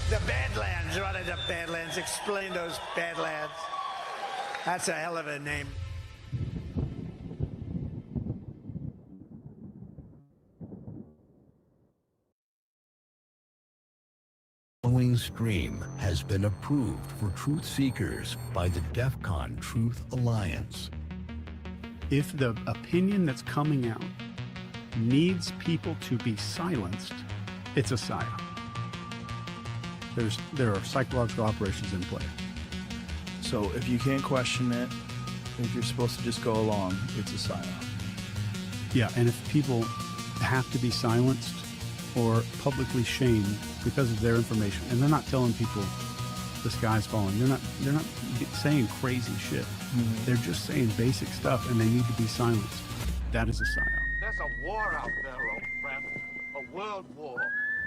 The Badlands, running the Badlands. Explain those Badlands. That's a hell of a name. The following stream has been approved for truth seekers by the DEFCON Truth Alliance. If the opinion that's coming out needs people to be silenced, it's a psyop. There are psychological operations in play. So if you can't question it, if you're supposed to just go along, it's a psyop. Yeah, and if people have to be silenced or publicly shamed because of their information, and they're not telling people the sky's falling, they're not saying crazy shit. Mm-hmm. They're just saying basic stuff, and they need to be silenced. That is a psyop. There's a war out there, old friend. A world war.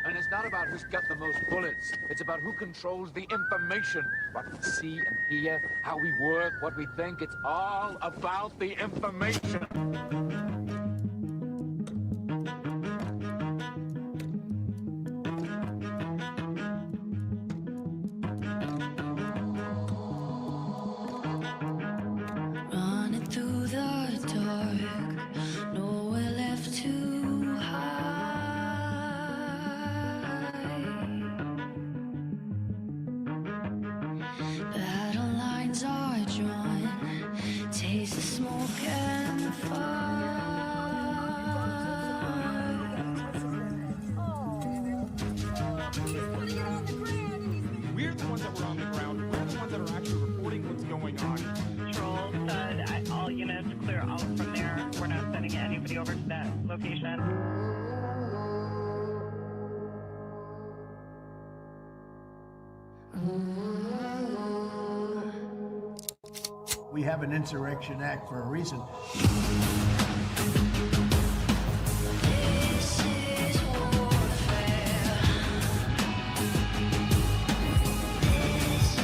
And it's not about who's got the most bullets. It's about who controls the information. What we see and hear, how we work, what we think. It's all about the information. Running through the dark, nowhere left to hide. Battle lines are drawn, taste the smoke and the fire. We're the ones that were on the ground. We're the ones that are actually reporting what's going on. Patrol said all units clear out from there. We're not sending anybody over to that location. We have an Insurrection Act for a reason. This is warfare. This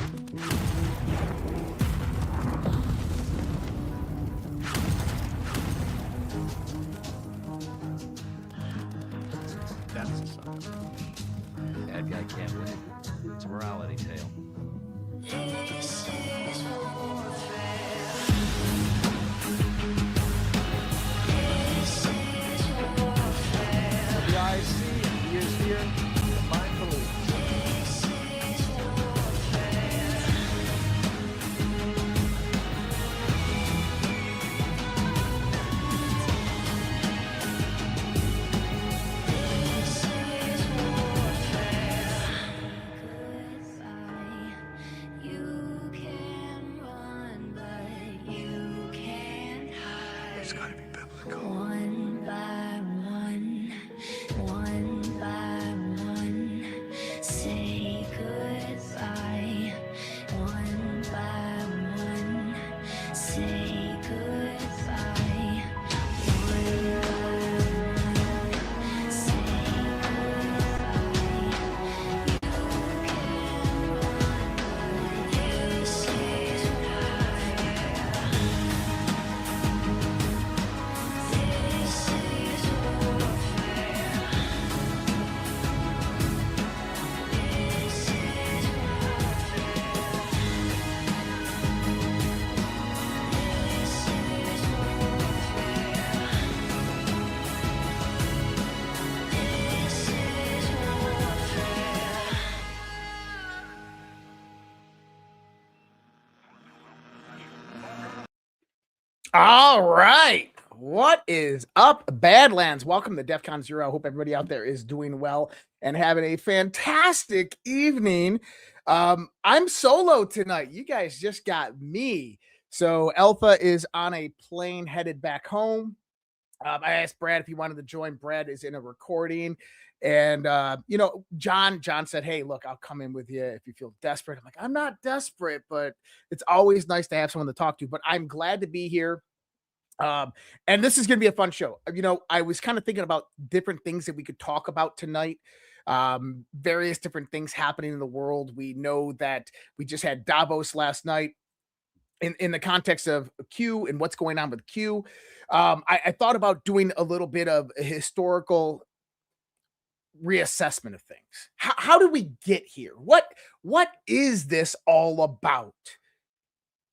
is warfare. That's a psyop. Bad guy can't win. It's a morality tale. This is warfare. This is warfare. The eyes see, the ears hear, the mind believes. This is warfare. This is warfare. Goodbye. You can run, but you can't hide. It's got to be biblical. One by one, one by one, say goodbye. One by one, say goodbye. One by one, say goodbye. You can run, but this is warfare. This is warfare. This is warfare. This is warfare. This is warfare. All right. What is up, Badlands? Welcome to DEFCON ZERQ. I hope everybody out there is doing well and having a fantastic evening. I'm solo tonight. You guys just got me. So Alpha is on a plane headed back home. I asked Brad if he wanted to join. Brad is in a recording. And, John said, hey, look, I'll come in with you if you feel desperate. I'm like, I'm not desperate, but it's always nice to have someone to talk to. But I'm glad to be here. And this is going to be a fun show. I was kind of thinking about different things that we could talk about tonight. Various different things happening in the world. We know that we just had Davos last night. in the context of Q and what's going on with Q. I thought about doing a little bit of a historical reassessment of things. How did we get here? What is this all about?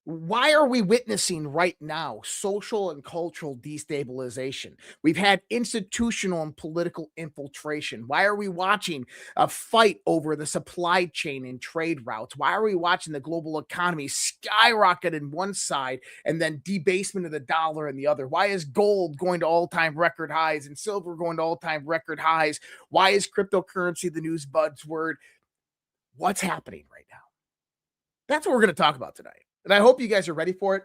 Why are we witnessing right now social and cultural destabilization? We've had institutional and political infiltration. Why are we watching a fight over the supply chain and trade routes? Why are we watching the global economy skyrocket in one side and then debasement of the dollar in the other? Why is gold going to all-time record highs and silver going to all-time record highs? Why is cryptocurrency the news buzzword? What's happening right now? That's what we're going to talk about tonight. And I hope you guys are ready for it.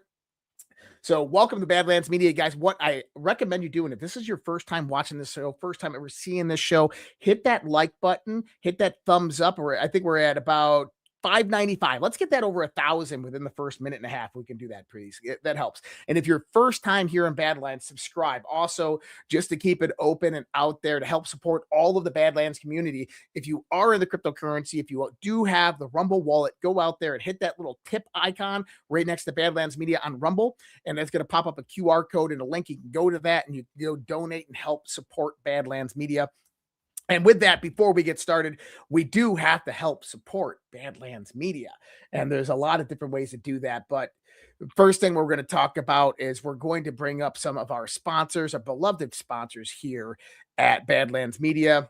So welcome to Badlands Media, guys. What I recommend you doing, if this is your first time watching this show, first time ever seeing this show, hit that like button, hit that thumbs up. I think we're at about 595. Let's get that over 1,000 within the first minute and a half. We can do that, please. That helps. And if you're first time here in Badlands, subscribe. Also, just to keep it open and out there to help support all of the Badlands community. If you are in the cryptocurrency, if you do have the Rumble wallet, go out there and hit that little tip icon right next to Badlands Media on Rumble, and that's going to pop up a QR code and a link. You can go to that and you go donate and help support Badlands Media. And with that, before we get started, we do have to help support Badlands Media. And there's a lot of different ways to do that. But the first thing we're going to talk about is we're going to bring up some of our sponsors, our beloved sponsors here at Badlands Media.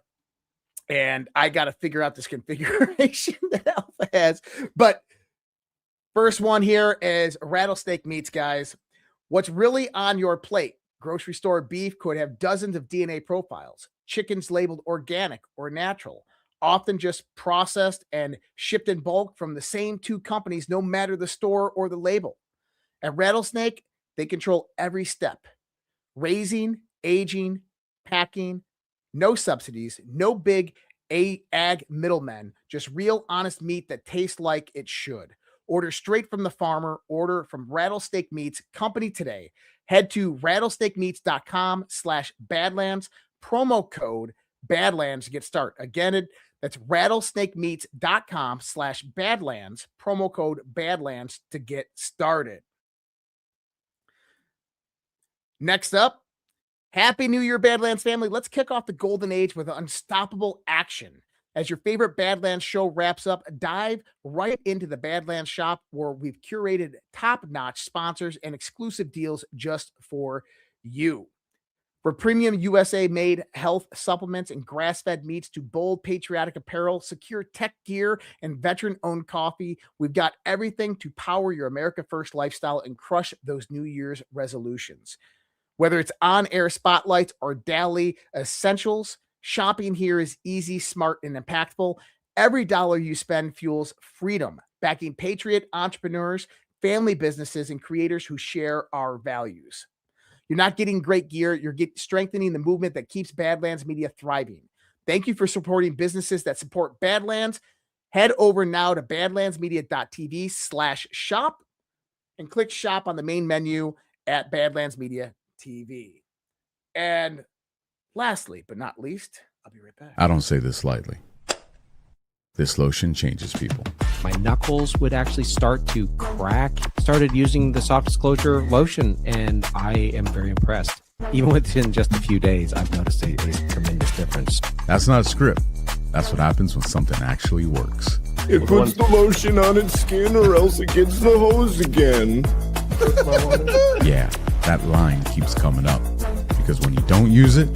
And I got to figure out this configuration that Alpha has. But first one here is Rattlesnake Meats, guys. What's really on your plate? Grocery store beef could have dozens of DNA profiles. Chickens labeled organic or natural, often just processed and shipped in bulk from the same two companies, no matter the store or the label. At Rattlesnake, they control every step. Raising, aging, packing, no subsidies, no big ag middlemen, just real honest meat that tastes like it should. Order straight from the farmer. Order from Rattlesnake Meats Company today. Head to rattlesnakemeats.com/Badlands. Promo code Badlands to get started. Again, that's rattlesnakemeats.com/Badlands. Promo code Badlands to get started. Next up, Happy New Year, Badlands family. Let's kick off the golden age with unstoppable action. As your favorite Badlands show wraps up, dive right into the Badlands shop where we've curated top-notch sponsors and exclusive deals just for you. For premium USA-made health supplements and grass-fed meats to bold patriotic apparel, secure tech gear, and veteran-owned coffee, we've got everything to power your America First lifestyle and crush those New Year's resolutions. Whether it's on-air spotlights or daily essentials, shopping here is easy, smart, and impactful. Every dollar you spend fuels freedom, backing patriot entrepreneurs, family businesses, and creators who share our values. You're not getting great gear. You're strengthening the movement that keeps Badlands Media thriving. Thank you for supporting businesses that support Badlands. Head over now to badlandsmedia.tv/shop and click shop on the main menu at Badlands Media TV. And lastly, but not least, I'll be right back. I don't say this lightly. This lotion changes people. My knuckles would actually start to crack. Started using the soft disclosure lotion, and I am very impressed. Even within just a few days, I've noticed a tremendous difference. That's not a script. That's what happens when something actually works. It puts the lotion on its skin or else it gets the hose again. Yeah, that line keeps coming up. Because when you don't use it,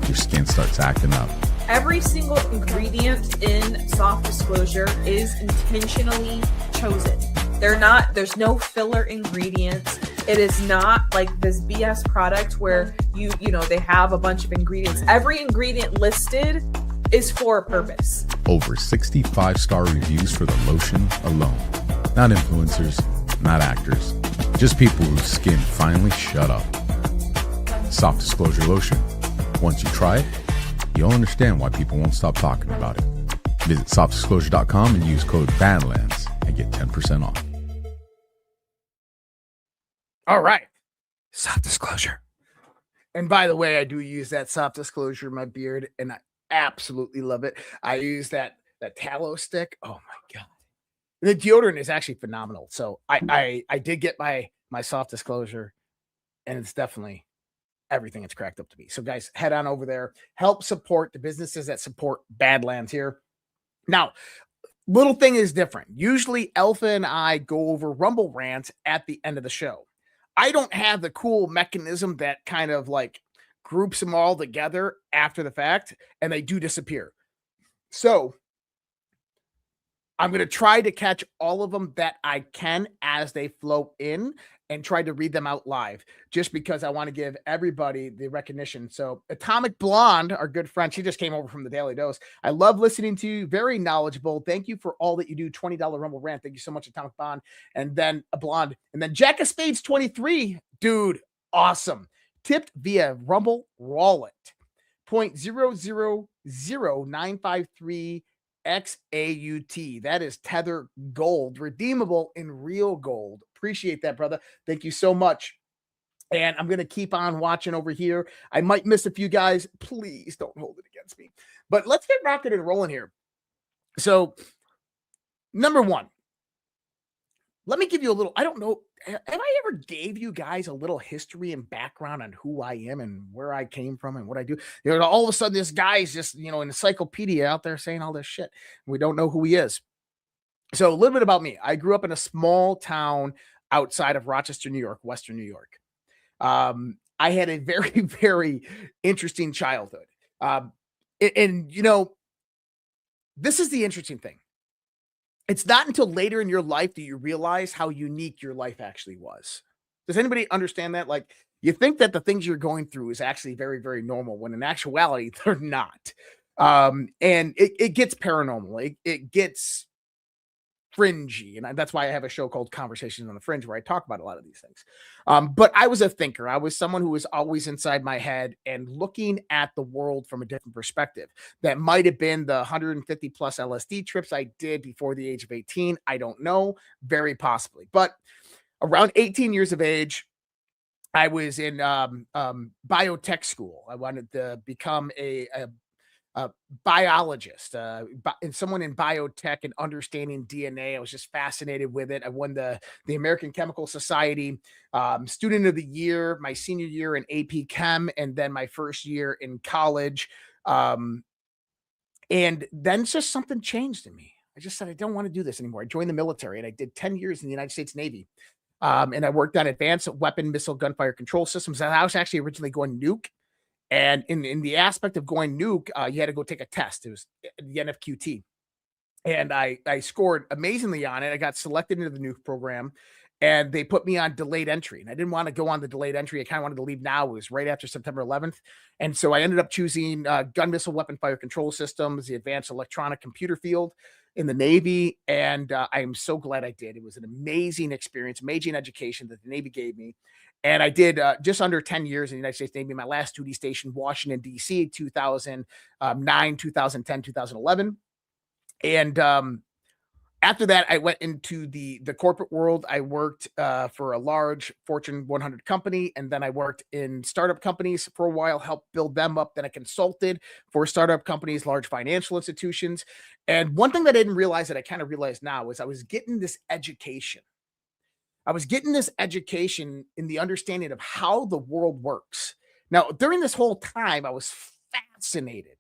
your skin starts acting up. Every single ingredient in soft disclosure is intentionally chosen. There's no filler ingredients. It is not like this BS product where they have a bunch of ingredients. Every ingredient listed is for a purpose. Over 65-star reviews for the lotion alone. Not influencers, not actors, just people whose skin finally shut up. Soft disclosure lotion. Once you try it, you'll understand why people won't stop talking about it. Visit softdisclosure.com and use code Badlands and get 10% off. All right. Soft disclosure. And by the way, I do use that soft disclosure in my beard, and I absolutely love it. I use that tallow stick. Oh my God. The deodorant is actually phenomenal. So I did get my soft disclosure, and it's definitely everything it's cracked up to be. So guys, head on over there, help support the businesses that support Badlands here. Now, little thing is different. Usually Alpha and I go over Rumble rants at the end of the show. I don't have the cool mechanism that kind of like groups them all together after the fact, and they do disappear. So I'm going to try to catch all of them that I can as they flow in and try to read them out live, just because I want to give everybody the recognition. So Atomic Blonde, our good friend, she just came over from the Daily Dose. I love listening to you. Very knowledgeable. Thank you for all that you do. $20 Rumble rant. Thank you so much, Atomic Blonde. And then a Blonde. And then Jack of Spades 23. Dude, awesome. Tipped via Rumble Wallet. 0.000953 XAUT. That is Tether Gold, redeemable in real gold. Appreciate that, brother. Thank you so much. And I'm going to keep on watching over here. I might miss a few guys. Please don't hold it against me. But let's get rocking and rolling here. So, number one, let me give you a little, I don't know, have I ever gave you guys a little history and background on who I am and where I came from and what I do? You know, all of a sudden this guy's just, you know, an encyclopedia out there saying all this shit. We don't know who he is. So a little bit about me. I grew up in a small town outside of Rochester, New York, Western New York. I had a very, very interesting childhood. And you know, this is the interesting thing. It's not until later in your life that you realize how unique your life actually was. Does anybody understand that? Like, you think that the things you're going through is actually very, very normal, when in actuality, they're not. And it gets paranormal. It gets fringy. And that's why I have a show called Conversations on the Fringe, where I talk about a lot of these things. But I was a thinker. I was someone who was always inside my head and looking at the world from a different perspective. That might have been the 150 plus LSD trips I did before the age of 18. I don't know. Very possibly. But around 18 years of age, I was in biotech school. I wanted to become a biologist, and someone in biotech and understanding DNA. I was just fascinated with it. I won the American Chemical Society Student of the Year my senior year in AP Chem, and then my first year in college. And then just something changed in me. I just said, I don't want to do this anymore. I joined the military, and I did 10 years in the United States Navy. And I worked on advanced weapon, missile, gunfire control systems. And I was actually originally going nuke. And in the aspect of going nuke, you had to go take a test. It was the NFQT. And I scored amazingly on it. I got selected into the nuke program, and they put me on delayed entry. And I didn't want to go on the delayed entry. I kind of wanted to leave now. It was right after September 11th. And so I ended up choosing gun, missile, weapon, fire control systems, the advanced electronic computer field in the Navy. And I am so glad I did. It was an amazing experience, amazing education that the Navy gave me. And I did just under 10 years in the United States Navy. My last duty station, Washington, D.C., 2009, 2010, 2011. And after that, I went into the corporate world. I worked for a large Fortune 100 company, and then I worked in startup companies for a while, helped build them up. Then I consulted for startup companies, large financial institutions. And one thing that I didn't realize that I kind of realize now is I was getting this education. I was getting this education in the understanding of how the world works. Now, during this whole time, I was fascinated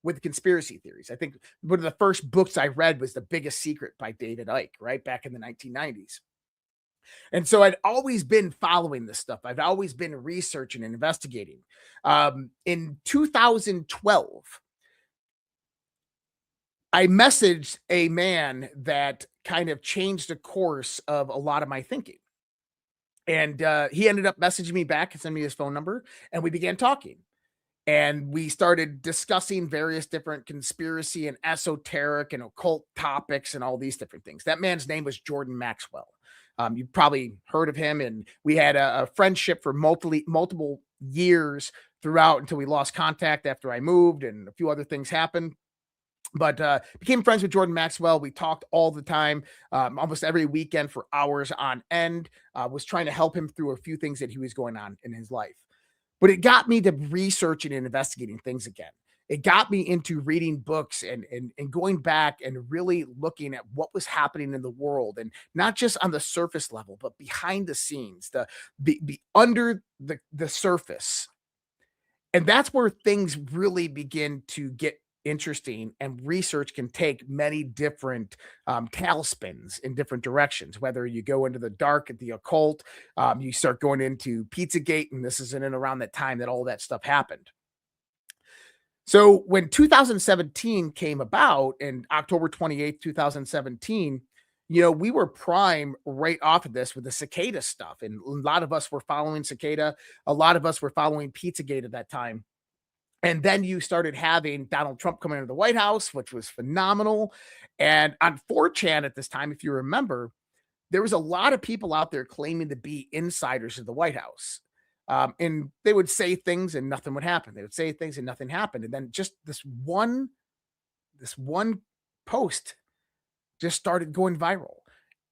with conspiracy theories. I think one of the first books I read was The Biggest Secret by David Icke, right back in the 1990s. And so I'd always been following this stuff. I've always been researching and investigating. In 2012, I messaged a man that kind of changed the course of a lot of my thinking. And he ended up messaging me back and sending me his phone number, and we began talking. And we started discussing various different conspiracy and esoteric and occult topics and all these different things. That man's name was Jordan Maxwell. You've probably heard of him. And we had a friendship for multiple years throughout until we lost contact after I moved and a few other things happened. But became friends with Jordan Maxwell. We talked all the time, almost every weekend for hours on end. Was trying to help him through a few things that he was going on in his life. But it got me to researching and investigating things again. it got me into reading books and going back and really looking at what was happening in the world, and not just on the surface level, but behind the scenes, the under the surface. And that's where things really begin to get interesting, and research can take many different tailspins in different directions. Whether you go into the dark, at the occult, you start going into Pizzagate, and this is in and around that time that all that stuff happened. So when 2017 came about, and October 28th, 2017, we were prime right off of this with the cicada stuff. And a lot of us were following cicada. A lot of us were following Pizzagate at that time. And then you started having Donald Trump come into the White House, which was phenomenal. And on 4chan at this time, if you remember, there was a lot of people out there claiming to be insiders of the White House. And they would say things and nothing would happen. They would say things and nothing happened. And then just this one post just started going viral.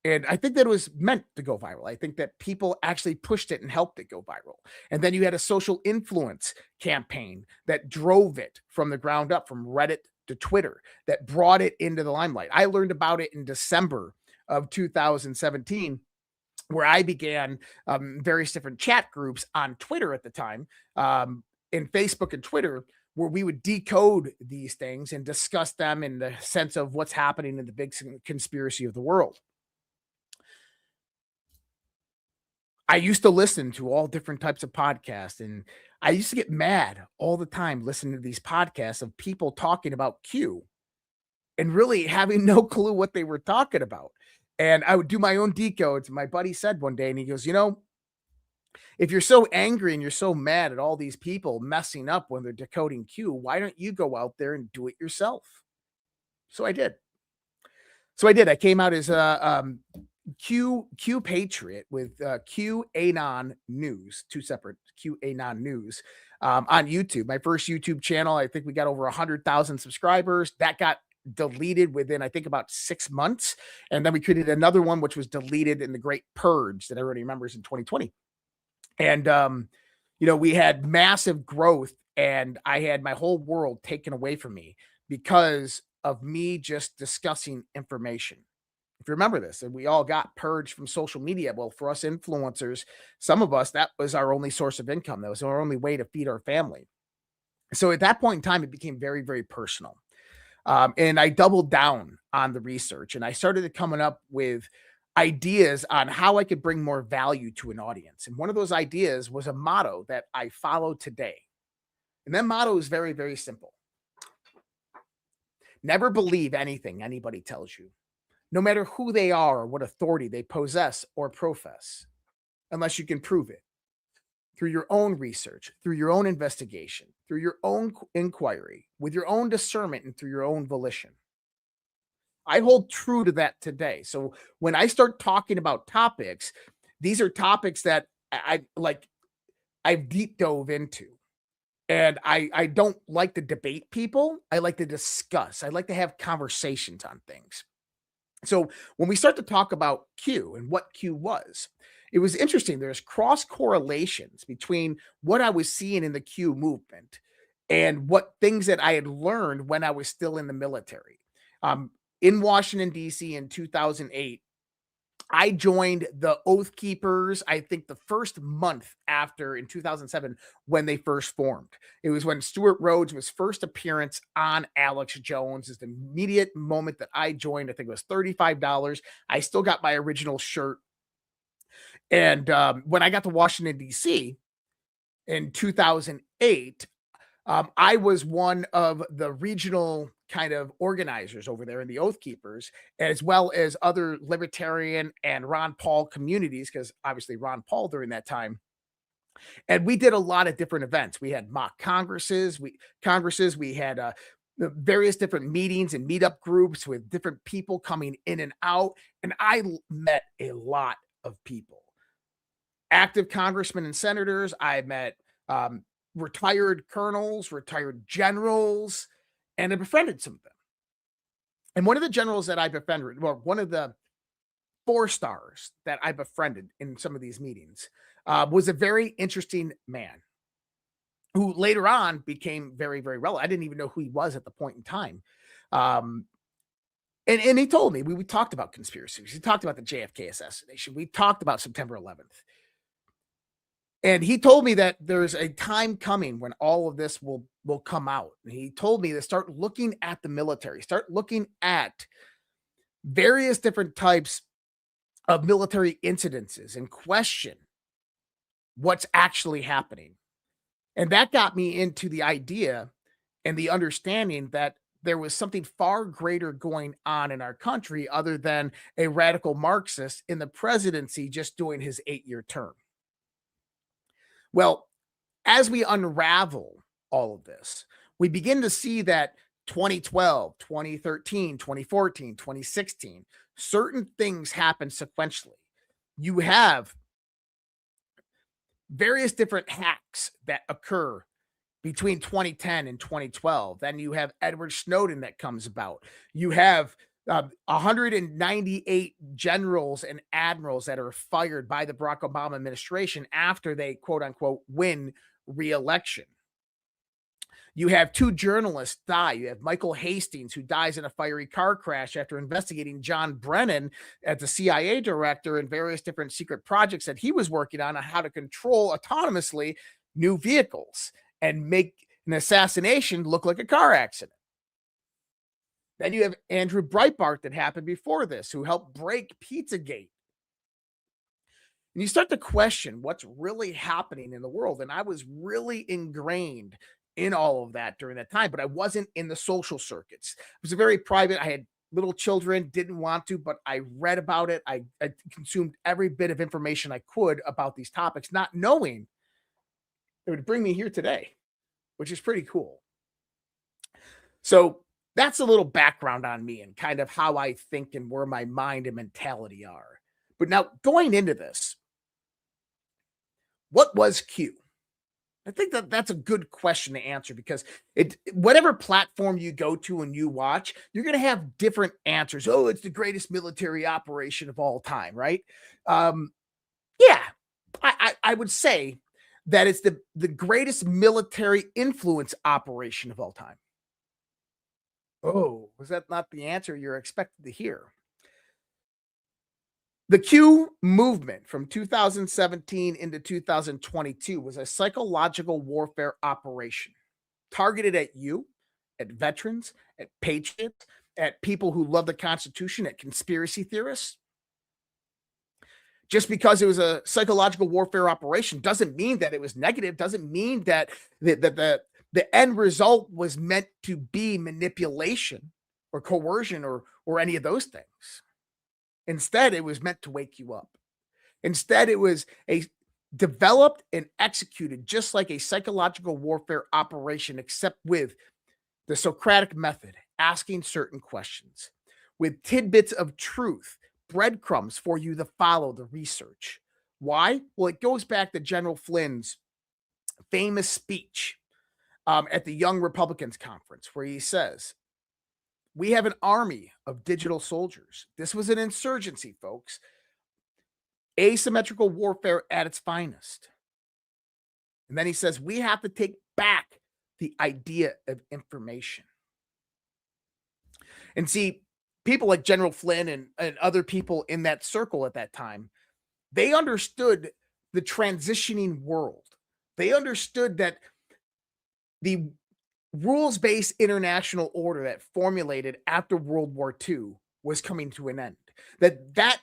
And I think that it was meant to go viral. I think that people actually pushed it and helped it go viral. And then you had a social influence campaign that drove it from the ground up, from Reddit to Twitter, that brought it into the limelight. I learned about it in December of 2017, where I began various different chat groups on Twitter at the time, in Facebook and Twitter, where we would decode these things and discuss them in the sense of what's happening in the big conspiracy of the world. I used to listen to all different types of podcasts, and I used to get mad all the time listening to these podcasts of people talking about Q and really having no clue what they were talking about. And I would do my own decodes. My buddy said one day, and he goes, if you're so angry and you're so mad at all these people messing up when they're decoding Q, why don't you go out there and do it yourself? So I did. I came out as Q Patriot with Q Anon News, two separate Q Anon News on YouTube. My first YouTube channel, I think we got over 100,000 subscribers. That got deleted within, I think, about 6 months. And then we created another one, which was deleted in the Great Purge that everybody remembers in 2020. And, we had massive growth, and I had my whole world taken away from me because of me just discussing information. If you remember this, and we all got purged from social media. Well, for us influencers, some of us, that was our only source of income. That was our only way to feed our family. So at that point in time, it became very, very personal. And I doubled down on the research, and I started coming up with ideas on how I could bring more value to an audience. And one of those ideas was a motto that I follow today. And that motto is very, very simple. Never believe anything anybody tells you, no matter who they are or what authority they possess or profess, unless you can prove it through your own research, through your own investigation, through your own inquiry, with your own discernment, and through your own volition. I hold true to that today. So when I start talking about topics, these are topics that I've deep dove into. And I don't like to debate people. I like to discuss. I like to have conversations on things. So when we start to talk about Q and what Q was, it was interesting. There's cross correlations between what I was seeing in the Q movement and what things that I had learned when I was still in the military. In Washington, D.C. in 2008, I joined the Oath Keepers, I think the first month after, in 2007, when they first formed. It was when Stuart Rhodes' first appearance on Alex Jones. Is the immediate moment that I joined. I think it was $35. I still got my original shirt. And when I got to Washington, D.C. in 2008, I was one of the regional kind of organizers over there in the Oath Keepers, as well as other libertarian and Ron Paul communities, because obviously Ron Paul during that time. And we did a lot of different events. We had mock congresses, we had various different meetings and meetup groups with different people coming in and out. And I met a lot of people, active congressmen and senators. I met retired colonels, retired generals, and I befriended some of them. And one of the generals that I befriended, well, one of the 4 stars that I befriended in some of these meetings, was a very interesting man who later on became very, very relevant. I didn't even know who he was at the point in time. And he told me, we talked about conspiracies. We talked about the JFK assassination. We talked about September 11th. And he told me that there's a time coming when all of this will come out. And he told me to start looking at the military, start looking at various different types of military incidences and question what's actually happening. And that got me into the idea and the understanding that there was something far greater going on in our country other than a radical Marxist in the presidency just doing his 8-year term. Well, as we unravel all of this, we begin to see that 2012, 2013, 2014, 2016, certain things happen sequentially. You have various different hacks that occur between 2010 and 2012. Then you have Edward Snowden that comes about. You have 198 generals and admirals that are fired by the Barack Obama administration after they, quote unquote, win re-election. You have 2 journalists die. You have Michael Hastings, who dies in a fiery car crash after investigating John Brennan as the CIA director and various different secret projects that he was working on how to control autonomously new vehicles and make an assassination look like a car accident. Then you have Andrew Breitbart that happened before this, who helped break Pizzagate. And you start to question what's really happening in the world. And I was really ingrained in all of that during that time, but I wasn't in the social circuits. It was a very private. I had little children, didn't want to, but I read about it. I consumed every bit of information I could about these topics, not knowing it would bring me here today, which is pretty cool. So that's a little background on me and kind of how I think and where my mind and mentality are. But now going into this, what was Q? I think that that's a good question to answer because whatever platform you go to and you watch, you're going to have different answers. Oh, it's the greatest military operation of all time, right? Yeah, I would say that it's the greatest military influence operation of all time. Oh, was that not the answer you're expected to hear? The Q movement from 2017 into 2022 was a psychological warfare operation targeted at you, at veterans, at patriots, at people who love the Constitution, at conspiracy theorists. Just because it was a psychological warfare operation doesn't mean that it was negative, doesn't mean that the end result was meant to be manipulation or coercion or any of those things. Instead, it was meant to wake you up. Instead, it was developed and executed just like a psychological warfare operation, except with the Socratic method, asking certain questions, with tidbits of truth, breadcrumbs for you to follow the research. Why? Well, it goes back to General Flynn's famous speech at the Young Republicans Conference, where he says, we have an army of digital soldiers. This was an insurgency, folks. Asymmetrical warfare at its finest. And then he says, we have to take back the idea of information. And see, people like General Flynn and other people in that circle at that time, they understood the transitioning world. They understood that the rules-based international order that formulated after World War II was coming to an end. That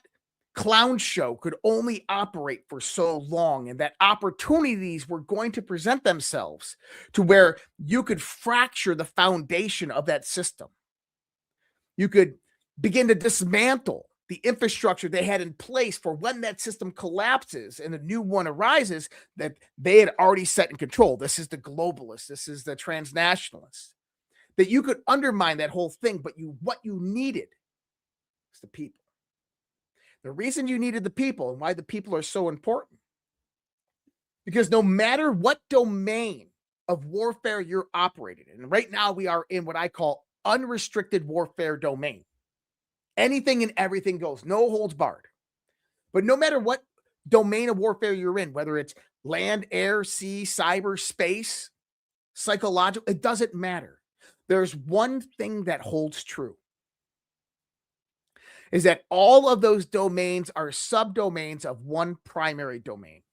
clown show could only operate for so long, and that opportunities were going to present themselves to where you could fracture the foundation of that system. You could begin to dismantle the infrastructure they had in place for when that system collapses and a new one arises that they had already set in control. This is the globalists. This is the transnationalists. That you could undermine that whole thing, but what you needed was the people. The reason you needed the people and why the people are so important, because no matter what domain of warfare you're operating in, and right now we are in what I call unrestricted warfare domain. Anything and everything goes, no holds barred. But no matter what domain of warfare you're in, whether it's land, air, sea, cyber, space, psychological, it doesn't matter. There's one thing that holds true, is that all of those domains are subdomains of one primary domain.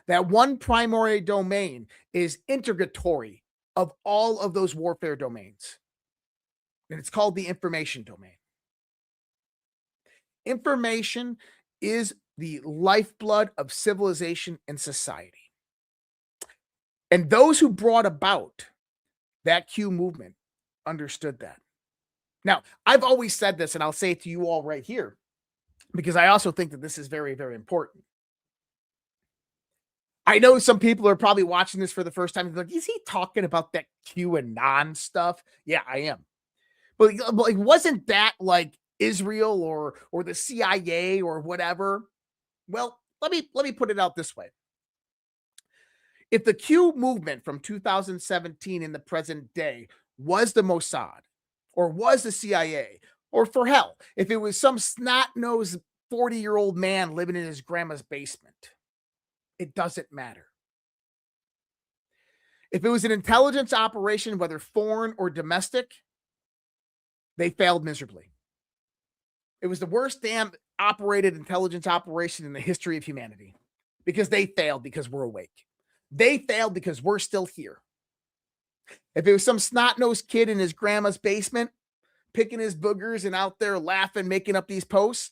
That one primary domain is integratory of all of those warfare domains. And it's called the information domain. Information is the lifeblood of civilization and society. And those who brought about that Q movement understood that. Now, I've always said this, and I'll say it to you all right here, because I also think that this is very, very important. I know some people are probably watching this for the first time. They're like, is he talking about that QAnon stuff? Yeah, I am. But like, wasn't that like Israel or the CIA or whatever? Well, let me put it out this way. If the Q movement from 2017 in the present day was the Mossad or was the CIA, or for hell, if it was some snot-nosed 40-year-old man living in his grandma's basement, it doesn't matter. If it was an intelligence operation, whether foreign or domestic, they failed miserably. It was the worst damn operated intelligence operation in the history of humanity, because they failed because we're awake. They failed because we're still here. If it was some snot-nosed kid in his grandma's basement, picking his boogers and out there laughing, making up these posts,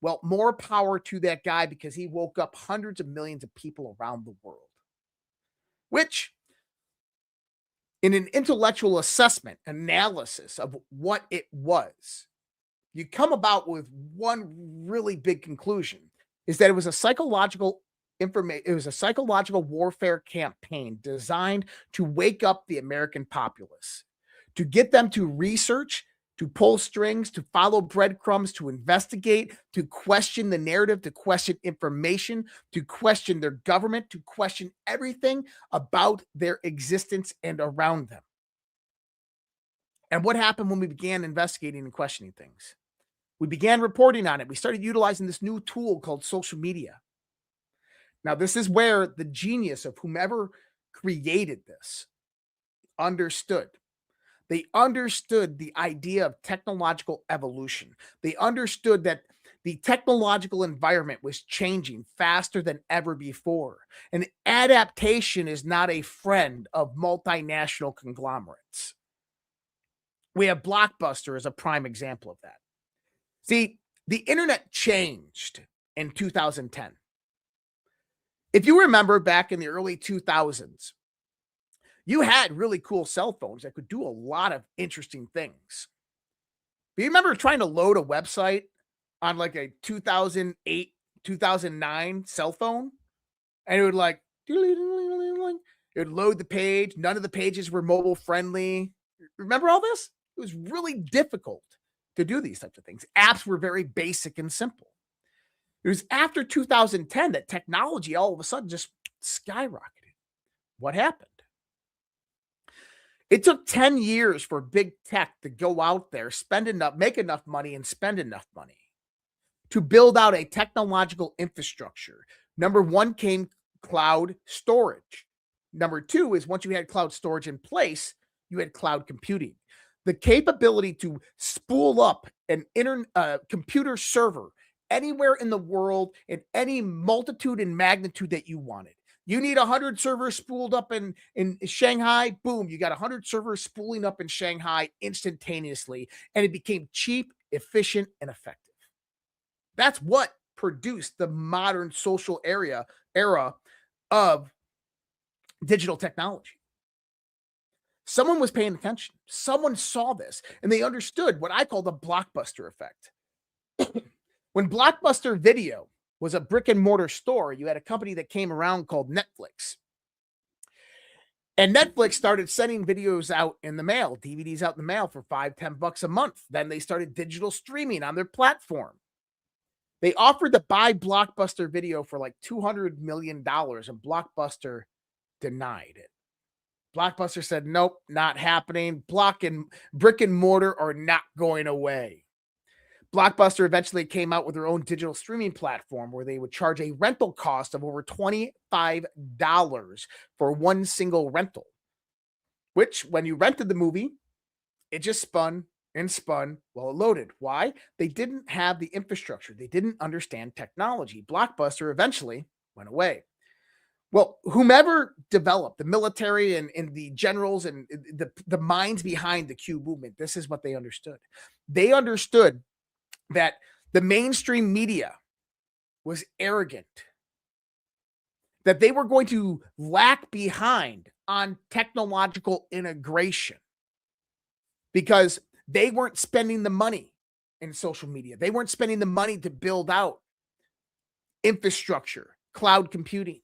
well, more power to that guy, because he woke up hundreds of millions of people around the world. Which, in an intellectual assessment, analysis of what it was, you come about with one really big conclusion, is that it was a psychological warfare campaign designed to wake up the American populace, to get them to research, to pull strings, to follow breadcrumbs, to investigate, to question the narrative, to question information, to question their government, to question everything about their existence and around them. And what happened when we began investigating and questioning things? We began reporting on it. We started utilizing this new tool called social media. Now, this is where the genius of whomever created this understood. They understood the idea of technological evolution. They understood that the technological environment was changing faster than ever before. And adaptation is not a friend of multinational conglomerates. We have Blockbuster as a prime example of that. See, the internet changed in 2010. If you remember back in the early 2000s, you had really cool cell phones that could do a lot of interesting things. But you remember trying to load a website on like a 2008, 2009 cell phone? And it would like, it would load the page. None of the pages were mobile friendly. Remember all this? It was really difficult to do these types of things. Apps were very basic and simple. It was after 2010 that technology all of a sudden just skyrocketed. What happened? It took 10 years for big tech to go out there, make enough money and spend enough money to build out a technological infrastructure. Number one came cloud storage. Number two is once you had cloud storage in place, you had cloud computing. The capability to spool up an computer server anywhere in the world in any multitude and magnitude that you wanted. You need 100 servers spooled up in Shanghai. Boom, you got 100 servers spooling up in Shanghai instantaneously. And it became cheap, efficient, and effective. That's what produced the modern social era of digital technology. Someone was paying attention. Someone saw this, and they understood what I call the Blockbuster effect. When Blockbuster Video was a brick and mortar store, you had a company that came around called Netflix. And Netflix started sending videos out in the mail, DVDs out in the mail for $5-10 a month. Then they started digital streaming on their platform. They offered to buy Blockbuster Video for like $200 million, and Blockbuster denied it. Blockbuster said, nope, not happening. Brick and mortar are not going away. Blockbuster eventually came out with their own digital streaming platform where they would charge a rental cost of over $25 for one single rental. which when you rented the movie, it just spun and spun while it loaded. Why? They didn't have the infrastructure. They didn't understand technology. Blockbuster eventually went away. Well, whomever developed the military and the generals and the minds behind the Q movement, this is what they understood. They understood that the mainstream media was arrogant, that they were going to lag behind on technological integration because they weren't spending the money in social media. They weren't spending the money to build out infrastructure, cloud computing.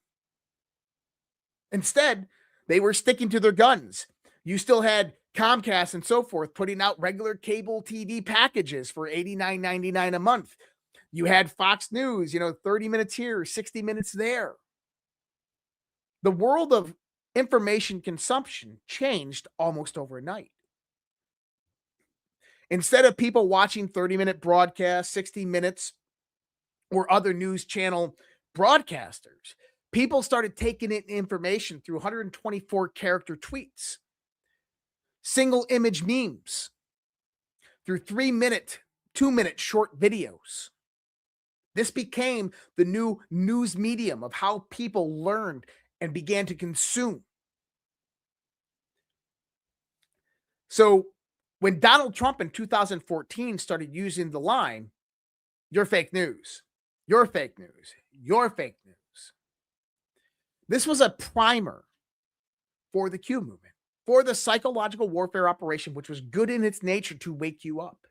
Instead, they were sticking to their guns. You still had Comcast and so forth putting out regular cable TV packages for $89.99 a month. You had Fox News, 30 minutes here, 60 minutes there. The world of information consumption changed almost overnight. Instead of people watching 30-minute broadcasts, 60 minutes, or other news channel broadcasters, people started taking in information through 124-character tweets, single image memes, through 3-minute, 2-minute short videos. This became the new news medium of how people learned and began to consume. So when Donald Trump in 2014 started using the line, "You're fake news, you're fake news, you're fake news," this was a primer for the Q movement, for the psychological warfare operation, which was good in its nature to wake you up,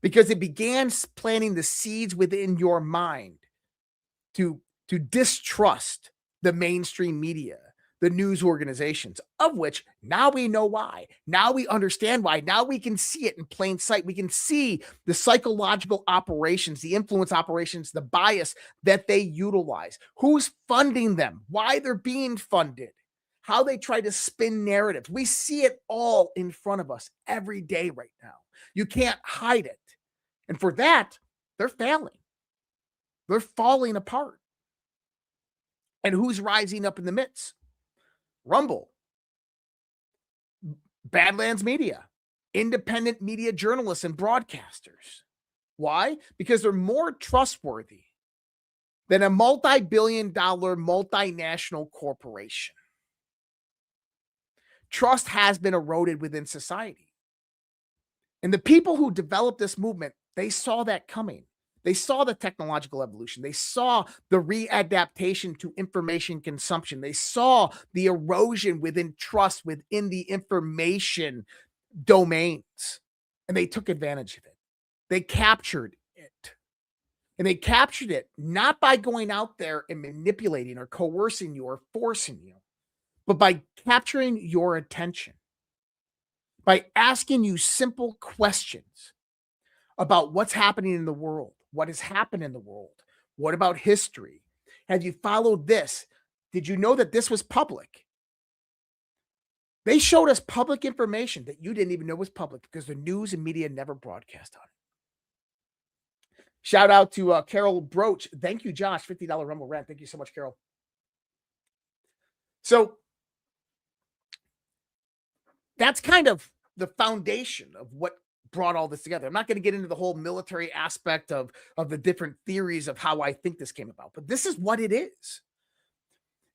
because it began planting the seeds within your mind to distrust the mainstream media, the news organizations, of which now we know why. Now we understand why. Now we can see it in plain sight. We can see the psychological operations, the influence operations, the bias that they utilize, who's funding them, why they're being funded, how they try to spin narratives. We see it all in front of us every day right now. You can't hide it. And for that, they're failing. They're falling apart. And who's rising up in the midst? Rumble, Badlands Media, independent media journalists and broadcasters. Why? Because they're more trustworthy than a multi-billion-dollar multinational corporation. Trust has been eroded within society. And the people who developed this movement, they saw that coming. They saw the technological evolution. They saw the readaptation to information consumption. They saw the erosion within trust within the information domains. And they took advantage of it. They captured it. And they captured it not by going out there and manipulating or coercing you or forcing you, but by capturing your attention, by asking you simple questions about what's happening in the world. What has happened in the world? What about history? Have you followed this? Did you know that this was public? They showed us public information that you didn't even know was public because the news and media never broadcast on it. Shout out to Carol Broach. Thank you, Josh. $50 Rumble rent. Thank you so much, Carol. So that's kind of the foundation of what brought all this together. I'm not going to get into the whole military aspect of the different theories of how I think this came about, but this is what it is.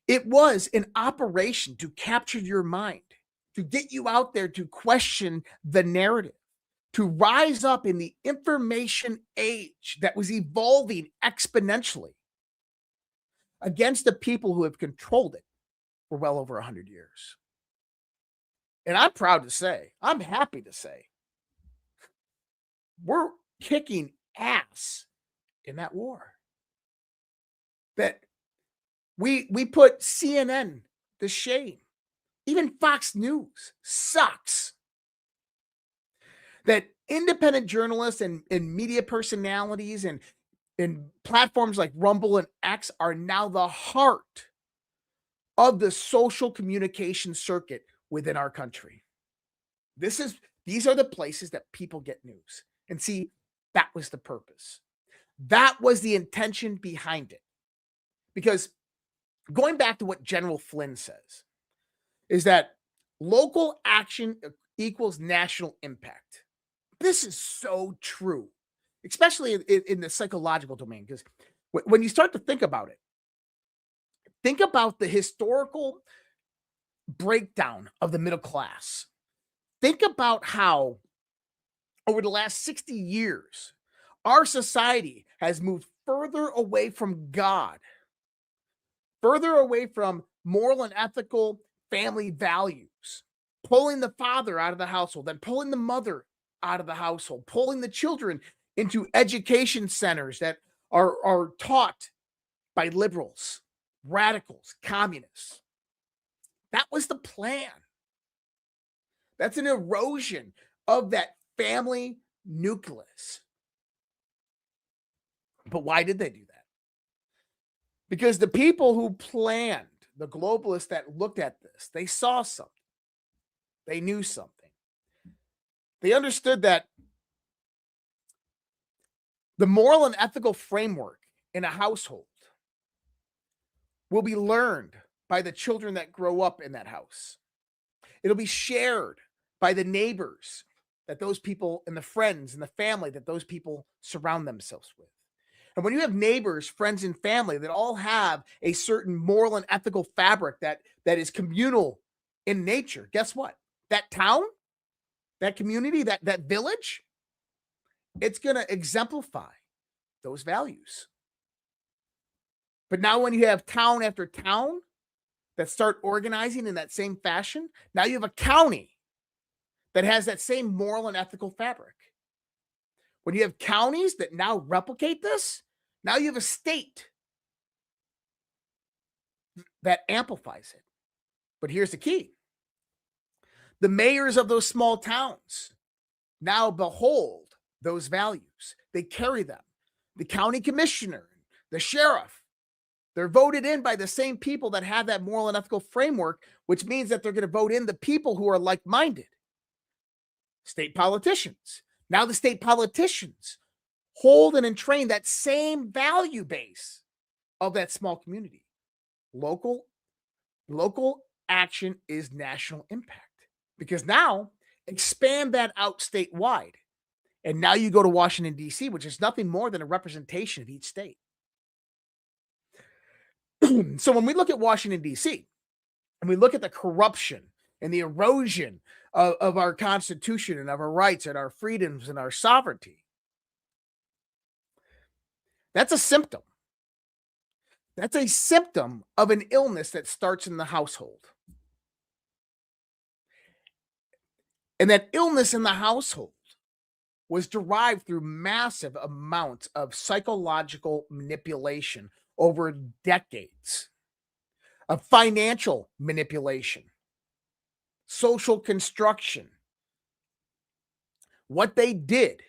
It was an operation to capture your mind, to get you out there to question the narrative, to rise up in the information age that was evolving exponentially against the people who have controlled it for well over 100 years. And I'm proud to say, I'm happy to say, we're kicking ass in that war. That we put CNN to shame. Even Fox News sucks. That independent journalists and media personalities and platforms like Rumble and X are now the heart of the social communication circuit within our country. These are the places that people get news. And see, that was the purpose. That was the intention behind it. Because going back to what General Flynn says, is that Local action equals national impact. This is so true, especially in the psychological domain, because when you start to think about it, think about the historical breakdown of the middle class. Think about how over the last 60 years, our society has moved further away from God, further away from moral and ethical family values, pulling the father out of the household, then pulling the mother out of the household, pulling the children into education centers that are taught by liberals, radicals, communists. That was the plan. That's an erosion of that family nucleus. But why did they do that? Because the people who planned, the globalists that looked at this, they saw something. They knew something. They understood that the moral and ethical framework in a household will be learned by the children that grow up in that house. It'll be shared by the neighbors that those people and the friends and the family that those people surround themselves with. And when you have neighbors, friends, and family that all have a certain moral and ethical fabric that is communal in nature, guess what? That town, that community, that village, it's going to exemplify those values. But now when you have town after town that start organizing in that same fashion, now you have a county that has that same moral and ethical fabric. When you have counties that now replicate this, now you have a state that amplifies it. But here's the key. The mayors of those small towns now behold those values. They carry them. The county commissioner, the sheriff, they're voted in by the same people that have that moral and ethical framework, which means that they're going to vote in the people who are like-minded. State politicians. Now the state politicians hold and entrain that same value base of that small community. Local action is national impact. Because now expand that out statewide. And now you go to Washington, D.C., which is nothing more than a representation of each state. So when we look at Washington, D.C., and we look at the corruption and the erosion of our Constitution and of our rights and our freedoms and our sovereignty, that's a symptom. That's a symptom of an illness that starts in the household. And that illness in the household was derived through massive amounts of psychological manipulation over decades, of financial manipulation, social construction. What they did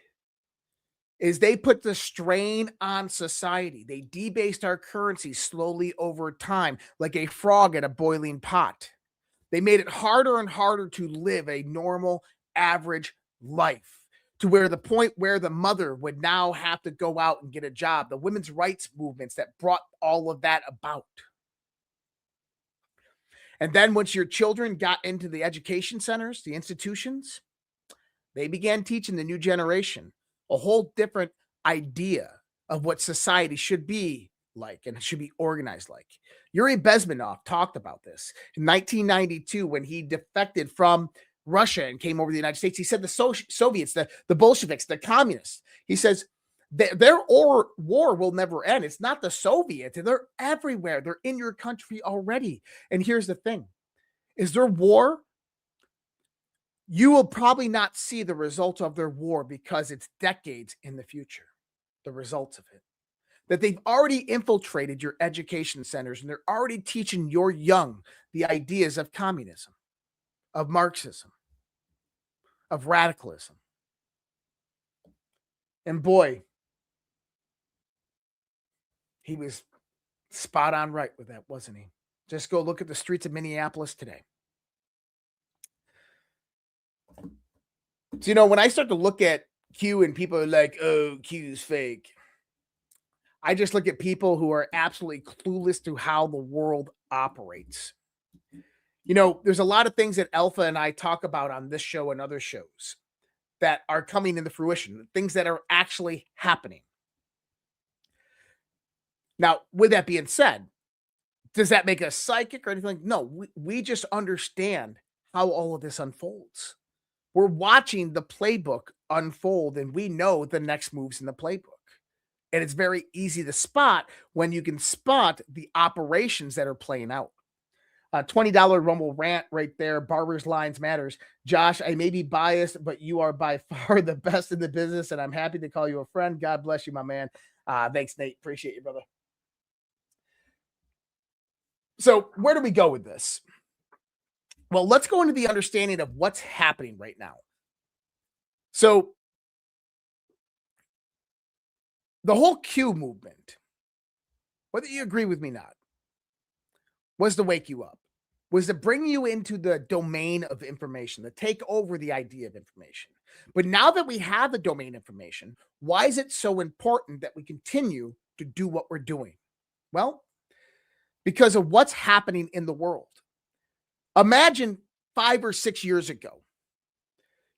is they put the strain on society. They debased our currency slowly over time, like a frog in a boiling pot. They made it harder and harder to live a normal, average life, to where the point where the mother would now have to go out and get a job. The women's rights movements that brought all of that about. And then once your children got into the education centers, the institutions, they began teaching the new generation a whole different idea of what society should be like and it should be organized like. Yuri Bezmenov talked about this in 1992 when he defected from Russia and came over to the United States. He said the Soviets, the Bolsheviks, the communists, he says their war will never end. It's not the Soviets. They're everywhere. They're in your country already. And here's the thing. Is their war? You will probably not see the results of their war because it's decades in the future, the results of it. That they've already infiltrated your education centers and they're already teaching your young the ideas of communism, of Marxism, of radicalism. And boy, he was spot on right with that, wasn't he? Just go look at the streets of Minneapolis today. So, when I start to look at Q and people are like, oh, Q's fake, I just look at people who are absolutely clueless to how the world operates. There's a lot of things that Alpha and I talk about on this show and other shows that are coming into fruition, things that are actually happening. Now, with that being said, does that make us psychic or anything? No, we just understand how all of this unfolds. We're watching the playbook unfold, and we know the next moves in the playbook. And it's very easy to spot when you can spot the operations that are playing out. $20 Rumble rant right there. Barber's Lines Matters. Josh, I may be biased, but you are by far the best in the business, and I'm happy to call you a friend. God bless you, my man. Thanks, Nate. Appreciate you, brother. So where do we go with this? Well, let's go into the understanding of what's happening right now. So the whole Q movement, whether you agree with me or not, was to wake you up, was to bring you into the domain of information, to take over the idea of information. But now that we have the domain information, why is it so important that we continue to do what we're doing? Well, because of what's happening in the world. Imagine 5 or 6 years ago.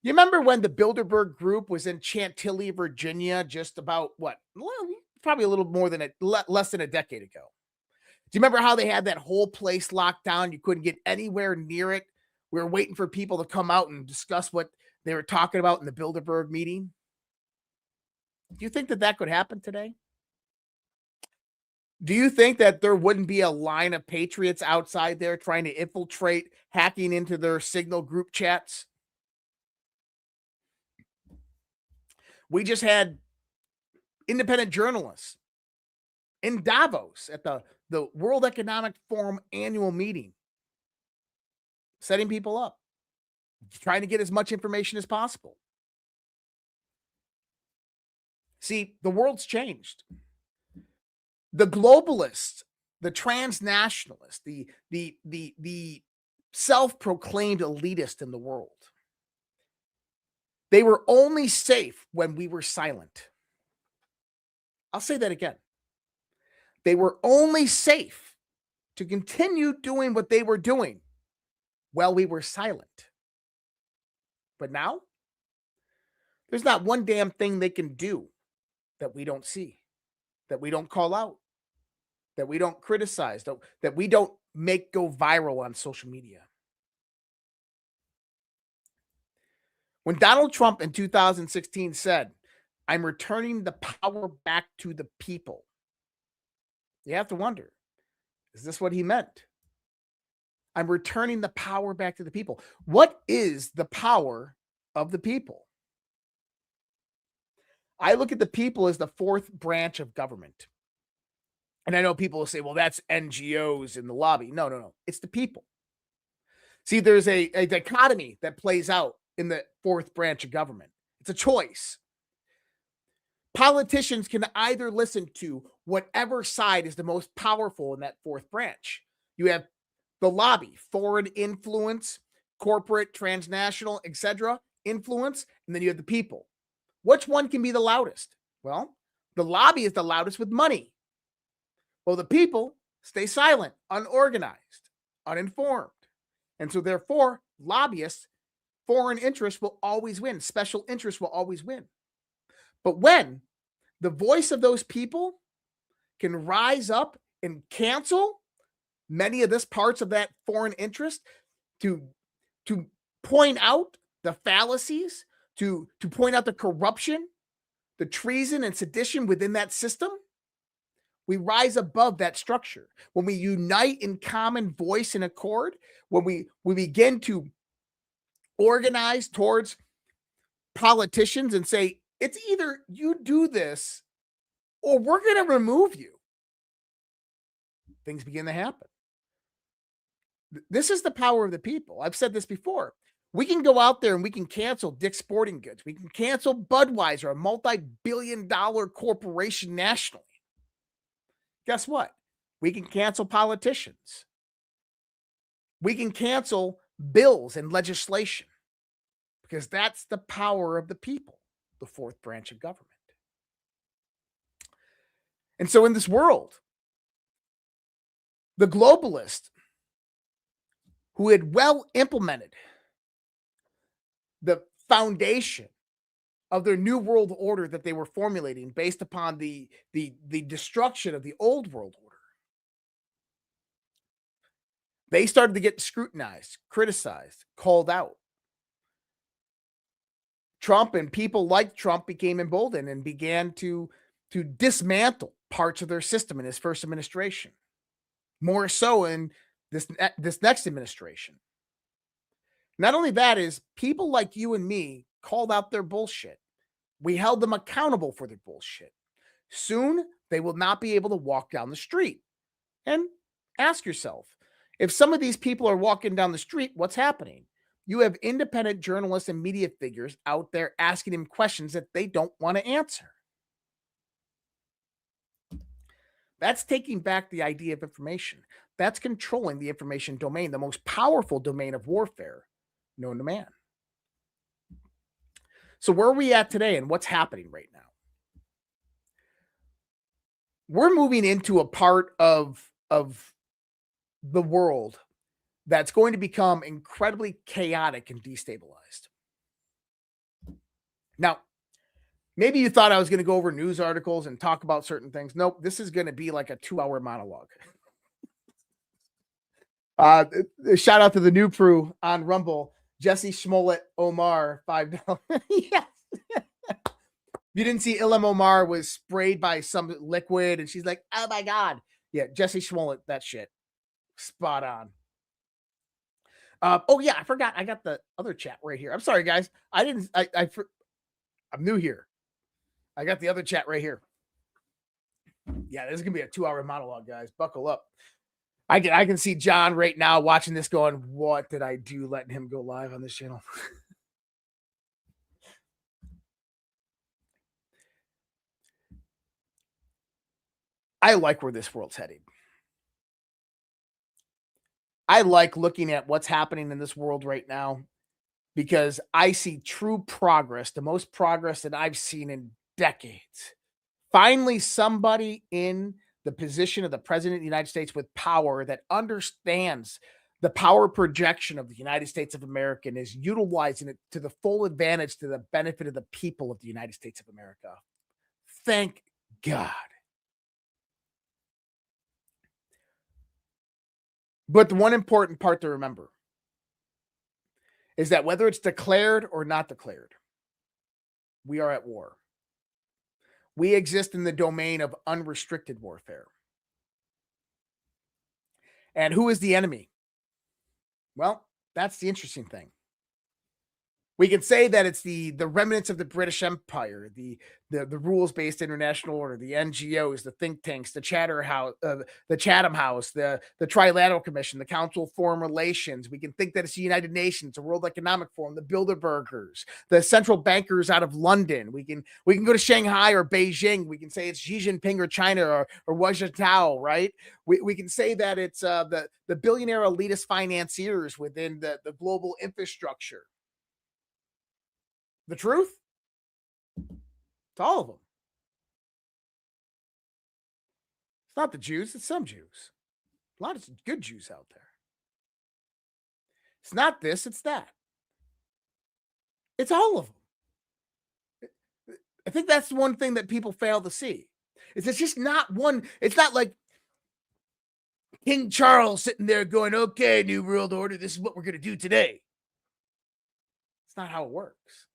You remember when the Bilderberg group was in Chantilly, Virginia, just about probably a little more than less than a decade ago. Do you remember how they had that whole place locked down? You couldn't get anywhere near it. We were waiting for people to come out and discuss what they were talking about in the Bilderberg meeting. Do you think that could happen today? Do you think that there wouldn't be a line of patriots outside there trying to infiltrate, hacking into their Signal group chats? We just had independent journalists in Davos at the World Economic Forum annual meeting, setting people up, trying to get as much information as possible. See, the world's changed. The globalists, the transnationalists, the self-proclaimed elitist in the world, they were only safe when we were silent. I'll say that again. They were only safe to continue doing what they were doing while we were silent. But now, there's not one damn thing they can do that we don't see, that we don't call out, that we don't criticize, that we don't make go viral on social media. When Donald Trump in 2016 said, "I'm returning the power back to the people," you have to wonder, is this what he meant? I'm returning the power back to the people. What is the power of the people? I look at the people as the fourth branch of government. And I know people will say, well, that's NGOs in the lobby. No. It's the people. See, there's a dichotomy that plays out in the fourth branch of government. It's a choice. Politicians can either listen to whatever side is the most powerful in that fourth branch. You have the lobby, foreign influence, corporate, transnational, etc. influence, and then you have the people. Which one can be the loudest? Well, the lobby is the loudest with money. Well, the people stay silent, unorganized, uninformed. And so therefore, lobbyists, foreign interests will always win. Special interests will always win. But when the voice of those people can rise up and cancel many of this parts of that foreign interest, to point out the fallacies, to point out the corruption, the treason and sedition within that system, we rise above that structure. When we unite in common voice and accord, when we begin to organize towards politicians and say, it's either you do this or we're going to remove you, things begin to happen. This is the power of the people. I've said this before. We can go out there and we can cancel Dick's Sporting Goods. We can cancel Budweiser, a multi-billion-dollar corporation nationally. Guess what? We can cancel politicians. We can cancel bills and legislation, because that's the power of the people, the fourth branch of government. And so in this world, the globalist who had well implemented the foundation of their new world order that they were formulating based upon the destruction of the old world order. They started to get scrutinized, criticized, called out. Trump and people like Trump became emboldened and began to dismantle parts of their system in his first administration. More so in this next administration. Not only that, is people like you and me called out their bullshit. We held them accountable for their bullshit. Soon, they will not be able to walk down the street. And ask yourself, if some of these people are walking down the street, what's happening? You have independent journalists and media figures out there asking them questions that they don't want to answer. That's taking back the idea of information. That's controlling the information domain, the most powerful domain of warfare known to man. So where are we at today and what's happening right now? We're moving into a part of the world that's going to become incredibly chaotic and destabilized. Now, maybe you thought I was going to go over news articles and talk about certain things. Nope, this is going to be like a 2-hour monologue. Shout out to the new crew on Rumble. Jesse Smollett Omar, $5. Yes. You didn't see Ilham Omar was sprayed by some liquid and she's like, oh my God. Yeah, Jesse Smollett, that shit. Spot on. Oh yeah, I forgot. I got the other chat right here. I'm sorry, guys. I'm new here. I got the other chat right here. Yeah, this is gonna be a 2-hour monologue, guys. Buckle up. I can see John right now watching this going, what did I do letting him go live on this channel? I like where this world's heading. I like looking at what's happening in this world right now because I see true progress, the most progress that I've seen in decades. Finally, somebody in the position of the president of the United States with power that understands the power projection of the United States of America and is utilizing it to the full advantage to the benefit of the people of the United States of America. Thank God. But the one important part to remember is that whether it's declared or not declared, we are at war. We exist in the domain of unrestricted warfare. And who is the enemy? Well, that's the interesting thing. We can say that it's the remnants of the British Empire, the rules-based international order, the NGOs, the think tanks, the Chatham House, the Trilateral Commission, the Council of Foreign Relations. We can think that it's the United Nations, the World Economic Forum, the Bilderbergers, the central bankers out of London. We can go to Shanghai or Beijing. We can say it's Xi Jinping or China or Wu Jintao, right? We can say that it's the billionaire elitist financiers within the global infrastructure. The truth? It's all of them. It's not the Jews, it's some Jews. A lot of good Jews out there. It's not this, it's that. It's all of them. I think that's one thing that people fail to see. It's just not one. It's not like King Charles sitting there going, okay, New World Order, this is what we're going to do today. It's not how it works.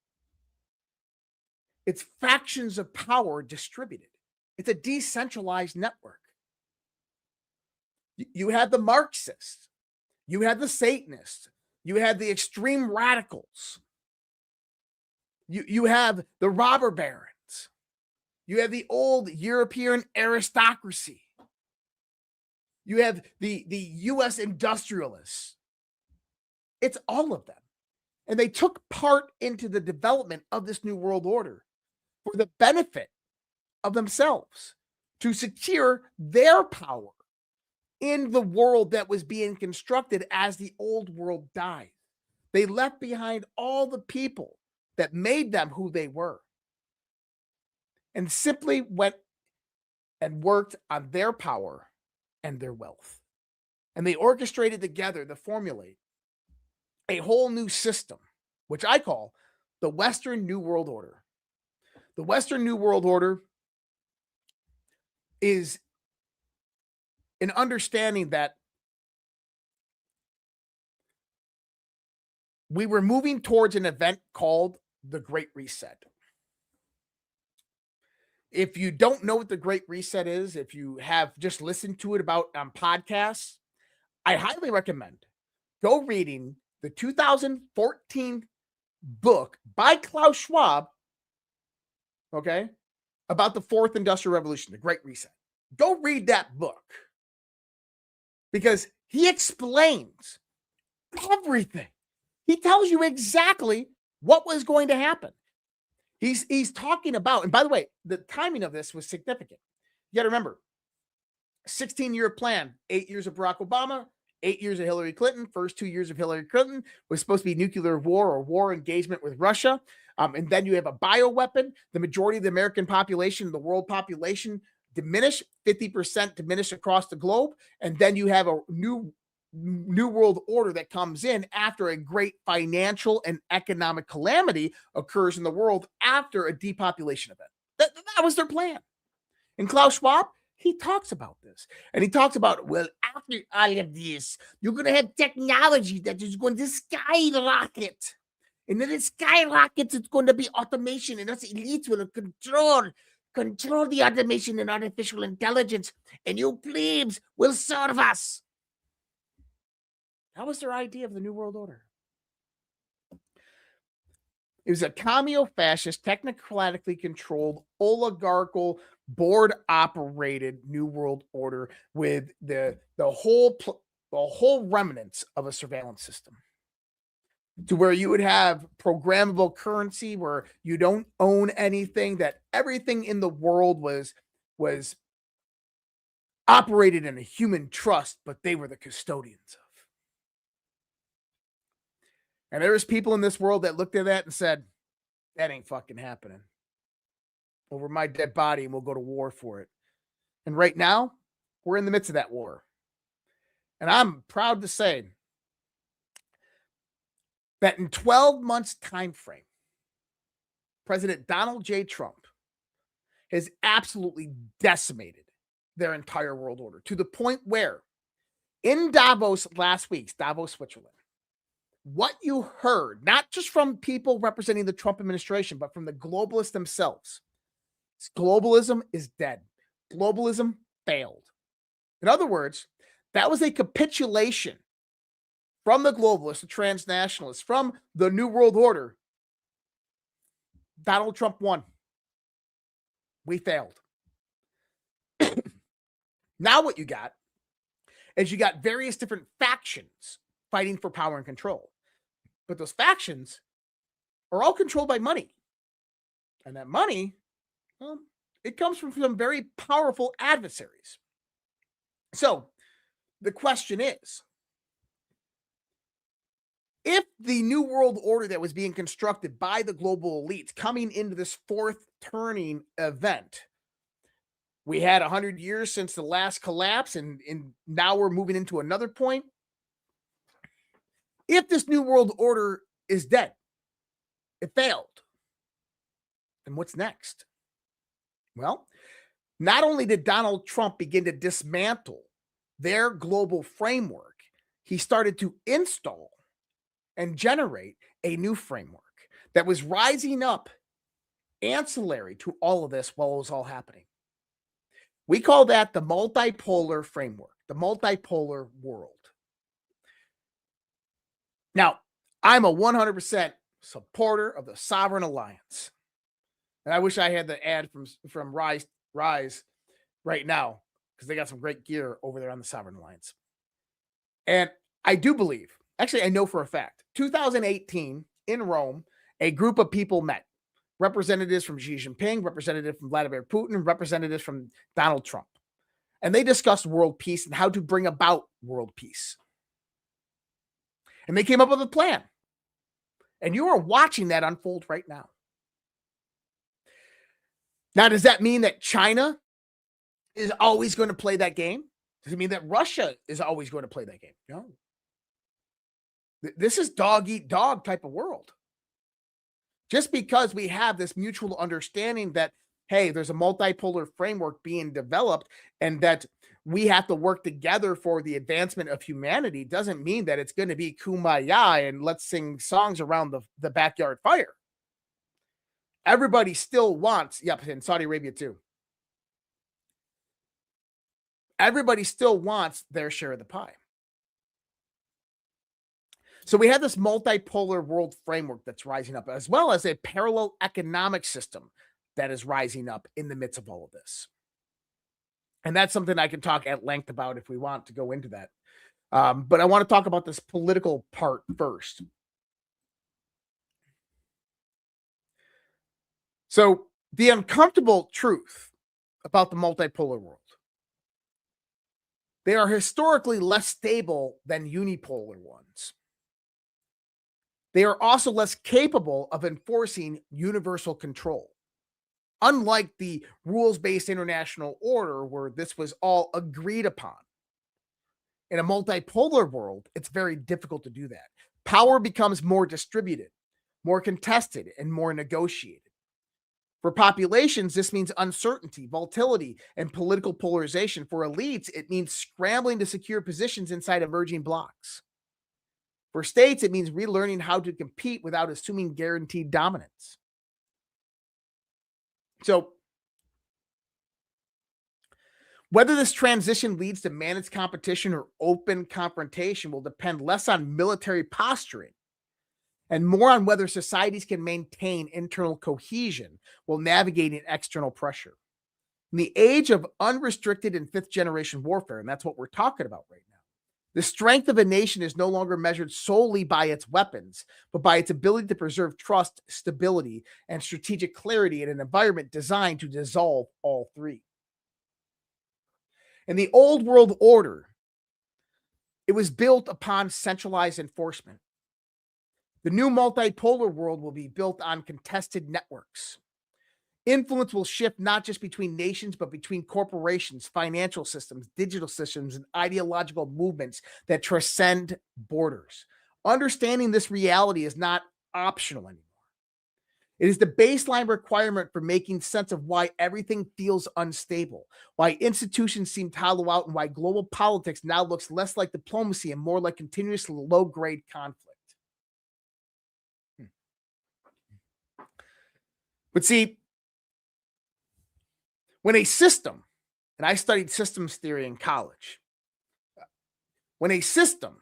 It's factions of power distributed. It's a decentralized network. You had the Marxists. You had the Satanists. You had the extreme radicals. You have the robber barons. You have the old European aristocracy. You have the U.S. industrialists. It's all of them. And they took part into the development of this New World Order for the benefit of themselves, to secure their power in the world that was being constructed as the old world died. They left behind all the people that made them who they were and simply went and worked on their power and their wealth. And they orchestrated together to formulate a whole new system, which I call the Western New World Order. The Western New World Order is an understanding that we were moving towards an event called the Great Reset. If you don't know what the Great Reset is, if you have just listened to it about on podcasts, I highly recommend go reading the 2014 book by Klaus Schwab, okay, about the fourth industrial revolution, the Great Reset. Go read that book because he explains everything. He tells you exactly what was going to happen. He's talking about, and by the way, the timing of this was significant. You got to remember, 16-year plan, 8 years of Barack Obama, 8 years of Hillary Clinton. First 2 years of Hillary Clinton was supposed to be nuclear war or war engagement with Russia. And then you have a bioweapon. The majority of the American population, the world population, diminish, 50% diminish across the globe. And then you have a new world order that comes in after a great financial and economic calamity occurs in the world after a depopulation event. That was their plan. And Klaus Schwab, he talks about this. And he talks about, well, after all of this, you're going to have technology that is going to skyrocket. And then it skyrockets, it's going to be automation. And us elites will control the automation and artificial intelligence. And you plebes will serve us. That was their idea of the New World Order. It was a commune-fascist, technocratically controlled, oligarchical, board-operated New World Order with the whole remnants of a surveillance system. To where you would have programmable currency, where you don't own anything, that everything in the world was operated in a human trust, but they were the custodians of. And there was people in this world that looked at that and said, that ain't fucking happening. Over my dead body, and we'll go to war for it. And right now, we're in the midst of that war. And I'm proud to say that in 12 months time frame, President Donald J. Trump has absolutely decimated their entire world order to the point where in Davos last week, Davos, Switzerland, what you heard, not just from people representing the Trump administration, but from the globalists themselves, globalism is dead. Globalism failed. In other words, that was a capitulation from the globalists, the transnationalists, from the New World Order. Donald Trump won. We failed. Now what you got is you got various different factions fighting for power and control. But those factions are all controlled by money. And that money, well, it comes from some very powerful adversaries. So the question is, if the New World Order that was being constructed by the global elites coming into this fourth turning event, we had 100 years since the last collapse, and now we're moving into another point. If this New World Order is dead, it failed, then what's next? Well, not only did Donald Trump begin to dismantle their global framework, he started to install and generate a new framework that was rising up ancillary to all of this while it was all happening. We call that the multipolar framework, the multipolar world. Now, I'm a 100% supporter of the Sovereign Alliance. And I wish I had the ad from Rise right now, because they got some great gear over there on the Sovereign Alliance. And I do believe, actually, I know for a fact, 2018 in Rome, a group of people met. Representatives from Xi Jinping, representatives from Vladimir Putin, representatives from Donald Trump. And they discussed world peace and how to bring about world peace. And they came up with a plan. And you are watching that unfold right now. Now, does that mean that China is always going to play that game? Does it mean that Russia is always going to play that game? No. This is dog eat dog type of world. Just because we have this mutual understanding that, hey, there's a multipolar framework being developed and that we have to work together for the advancement of humanity doesn't mean that it's going to be kumbaya and let's sing songs around the backyard fire. Everybody still wants, yep, in Saudi Arabia too. Everybody still wants their share of the pie. So we have this multipolar world framework that's rising up, as well as a parallel economic system that is rising up in the midst of all of this. And that's something I can talk at length about if we want to go into that. But I want to talk about this political part first. So the uncomfortable truth about the multipolar world, they are historically less stable than unipolar ones. They are also less capable of enforcing universal control. Unlike the rules-based international order where this was all agreed upon. In a multipolar world, it's very difficult to do that. Power becomes more distributed, more contested, and more negotiated. For populations, this means uncertainty, volatility, and political polarization. For elites, it means scrambling to secure positions inside emerging blocs. For states, it means relearning how to compete without assuming guaranteed dominance. So, whether this transition leads to managed competition or open confrontation will depend less on military posturing and more on whether societies can maintain internal cohesion while navigating external pressure. In the age of unrestricted and fifth-generation warfare, and that's what we're talking about right now, the strength of a nation is no longer measured solely by its weapons, but by its ability to preserve trust, stability, and strategic clarity in an environment designed to dissolve all three. In the old world order, it was built upon centralized enforcement. The new multipolar world will be built on contested networks. Influence will shift not just between nations, but between corporations, financial systems, digital systems, and ideological movements that transcend borders. Understanding this reality is not optional anymore. It is the baseline requirement for making sense of why everything feels unstable, why institutions seem to hollow out, and why global politics now looks less like diplomacy and more like continuous low-grade conflict. But see, when a system, and I studied systems theory in college, when a system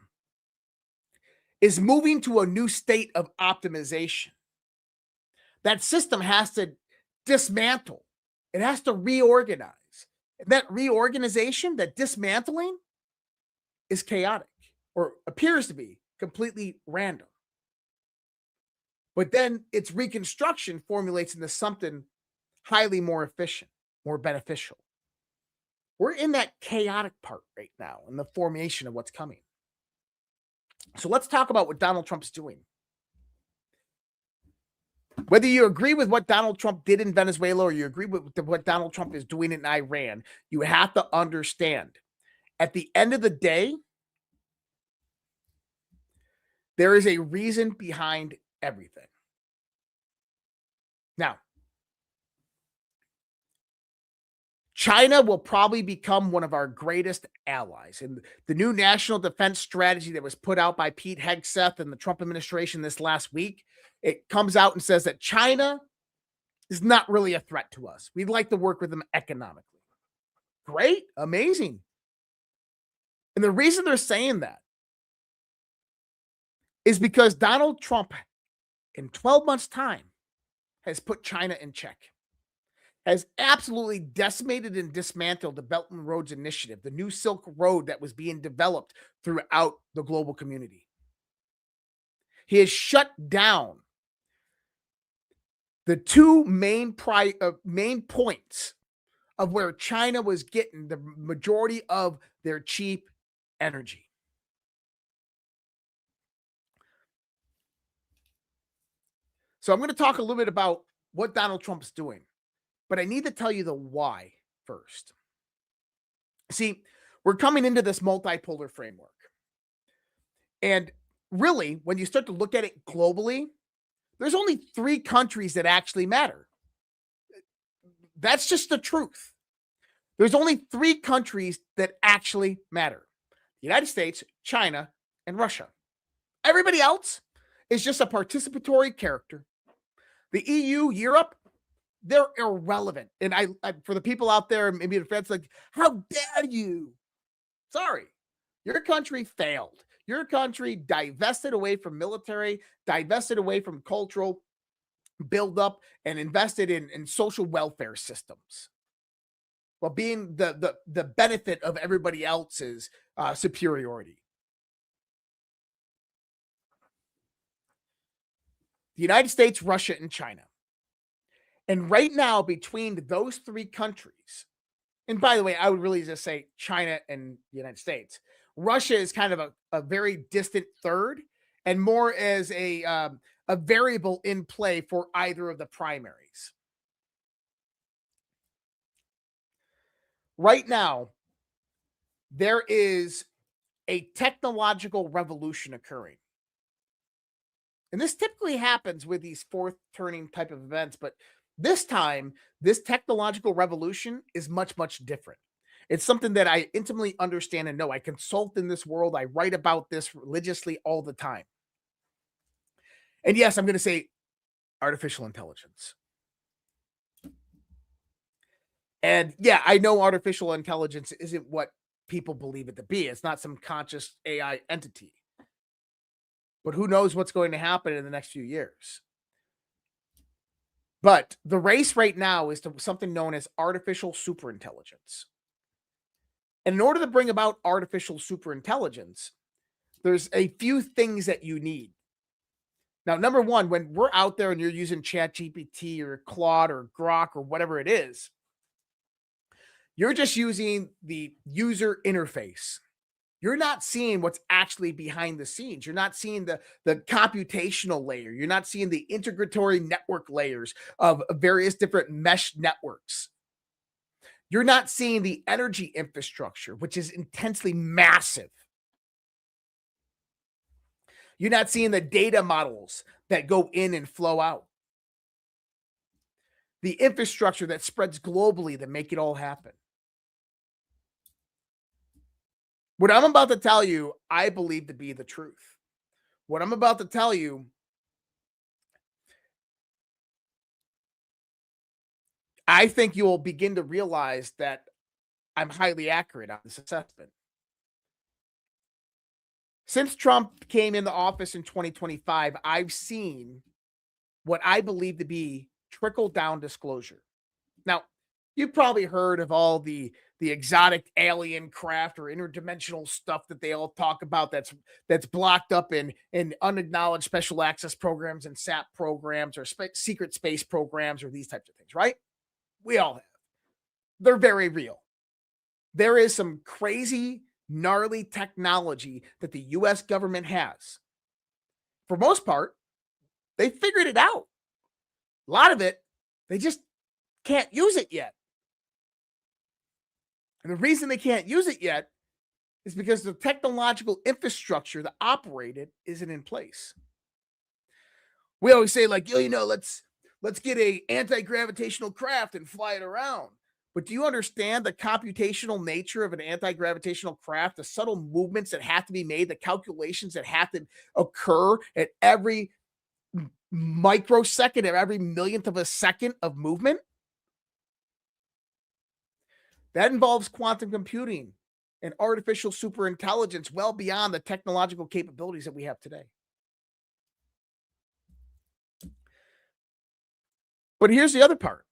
is moving to a new state of optimization, that system has to dismantle. It has to reorganize. And that reorganization, that dismantling, is chaotic or appears to be completely random. But then its reconstruction formulates into something highly more efficient, more beneficial. We're in that chaotic part right now in the formation of what's coming. So let's talk about what Donald Trump's doing. Whether you agree with what Donald Trump did in Venezuela or you agree with what Donald Trump is doing in Iran, you have to understand, at the end of the day, there is a reason behind everything. Now, China will probably become one of our greatest allies. And the new national defense strategy that was put out by Pete Hegseth and the Trump administration this last week, it comes out and says that China is not really a threat to us. We'd like to work with them economically. Great, amazing. And the reason they're saying that is because Donald Trump, in 12 months' time, has put China in check, has absolutely decimated and dismantled the Belt and Roads Initiative, the new Silk Road that was being developed throughout the global community. He has shut down the two main points of where China was getting the majority of their cheap energy. So I'm going to talk a little bit about what Donald Trump's doing, but I need to tell you the why first. See, we're coming into this multipolar framework, and really, when you start to look at it globally, there's only 3 countries that actually matter. That's just the truth. There's only 3 countries that actually matter: the United States, China, and Russia. Everybody else is just a participatory character. The EU, Europe, they're irrelevant. And I for the people out there, maybe the fans, like, how dare you? Sorry, your country failed. Your country divested away from military, divested away from cultural buildup, and invested in social welfare systems, while being the benefit of everybody else's superiority. The United States, Russia, and China. And right now, between those 3 countries, and by the way, I would really just say China and the United States. Russia is kind of a very distant third, and more as a variable in play for either of the primaries. Right now, there is a technological revolution occurring. And this typically happens with these fourth turning type of events, but this time, this technological revolution is much, much different. It's something that I intimately understand and know. I consult in this world. I write about this religiously all the time. And yes, I'm going to say artificial intelligence. And yeah, I know artificial intelligence isn't what people believe it to be. It's not some conscious AI entity. But who knows what's going to happen in the next few years. But the race right now is to something known as artificial superintelligence. And in order to bring about artificial superintelligence, there's a few things that you need. Now, number one, when we're out there and you're using ChatGPT or Claude or Grok or whatever it is, you're just using the user interface. You're not seeing what's actually behind the scenes. You're not seeing the computational layer. You're not seeing the integratory network layers of various different mesh networks. You're not seeing the energy infrastructure, which is intensely massive. You're not seeing the data models that go in and flow out. The infrastructure that spreads globally that make it all happen. What I'm about to tell you, I believe to be the truth. What I'm about to tell you, I think you will begin to realize that I'm highly accurate on this assessment. Since Trump came into office in 2025, I've seen what I believe to be trickle-down disclosure. Now, you've probably heard of all the exotic alien craft or interdimensional stuff that they all talk about that's blocked up in unacknowledged special access programs and SAP programs or secret space programs or these types of things, right? We all have. They're very real. There is some crazy, gnarly technology that the U.S. government has. For most part, they figured it out. A lot of it, they just can't use it yet. And the reason they can't use it yet is because the technological infrastructure to operate it isn't in place. We always say, like, let's get a anti-gravitational craft and fly it around. But do you understand the computational nature of an anti-gravitational craft, the subtle movements that have to be made, the calculations that have to occur at every microsecond, at every millionth of a second of movement? That involves quantum computing and artificial superintelligence well beyond the technological capabilities that we have today. But here's the other part.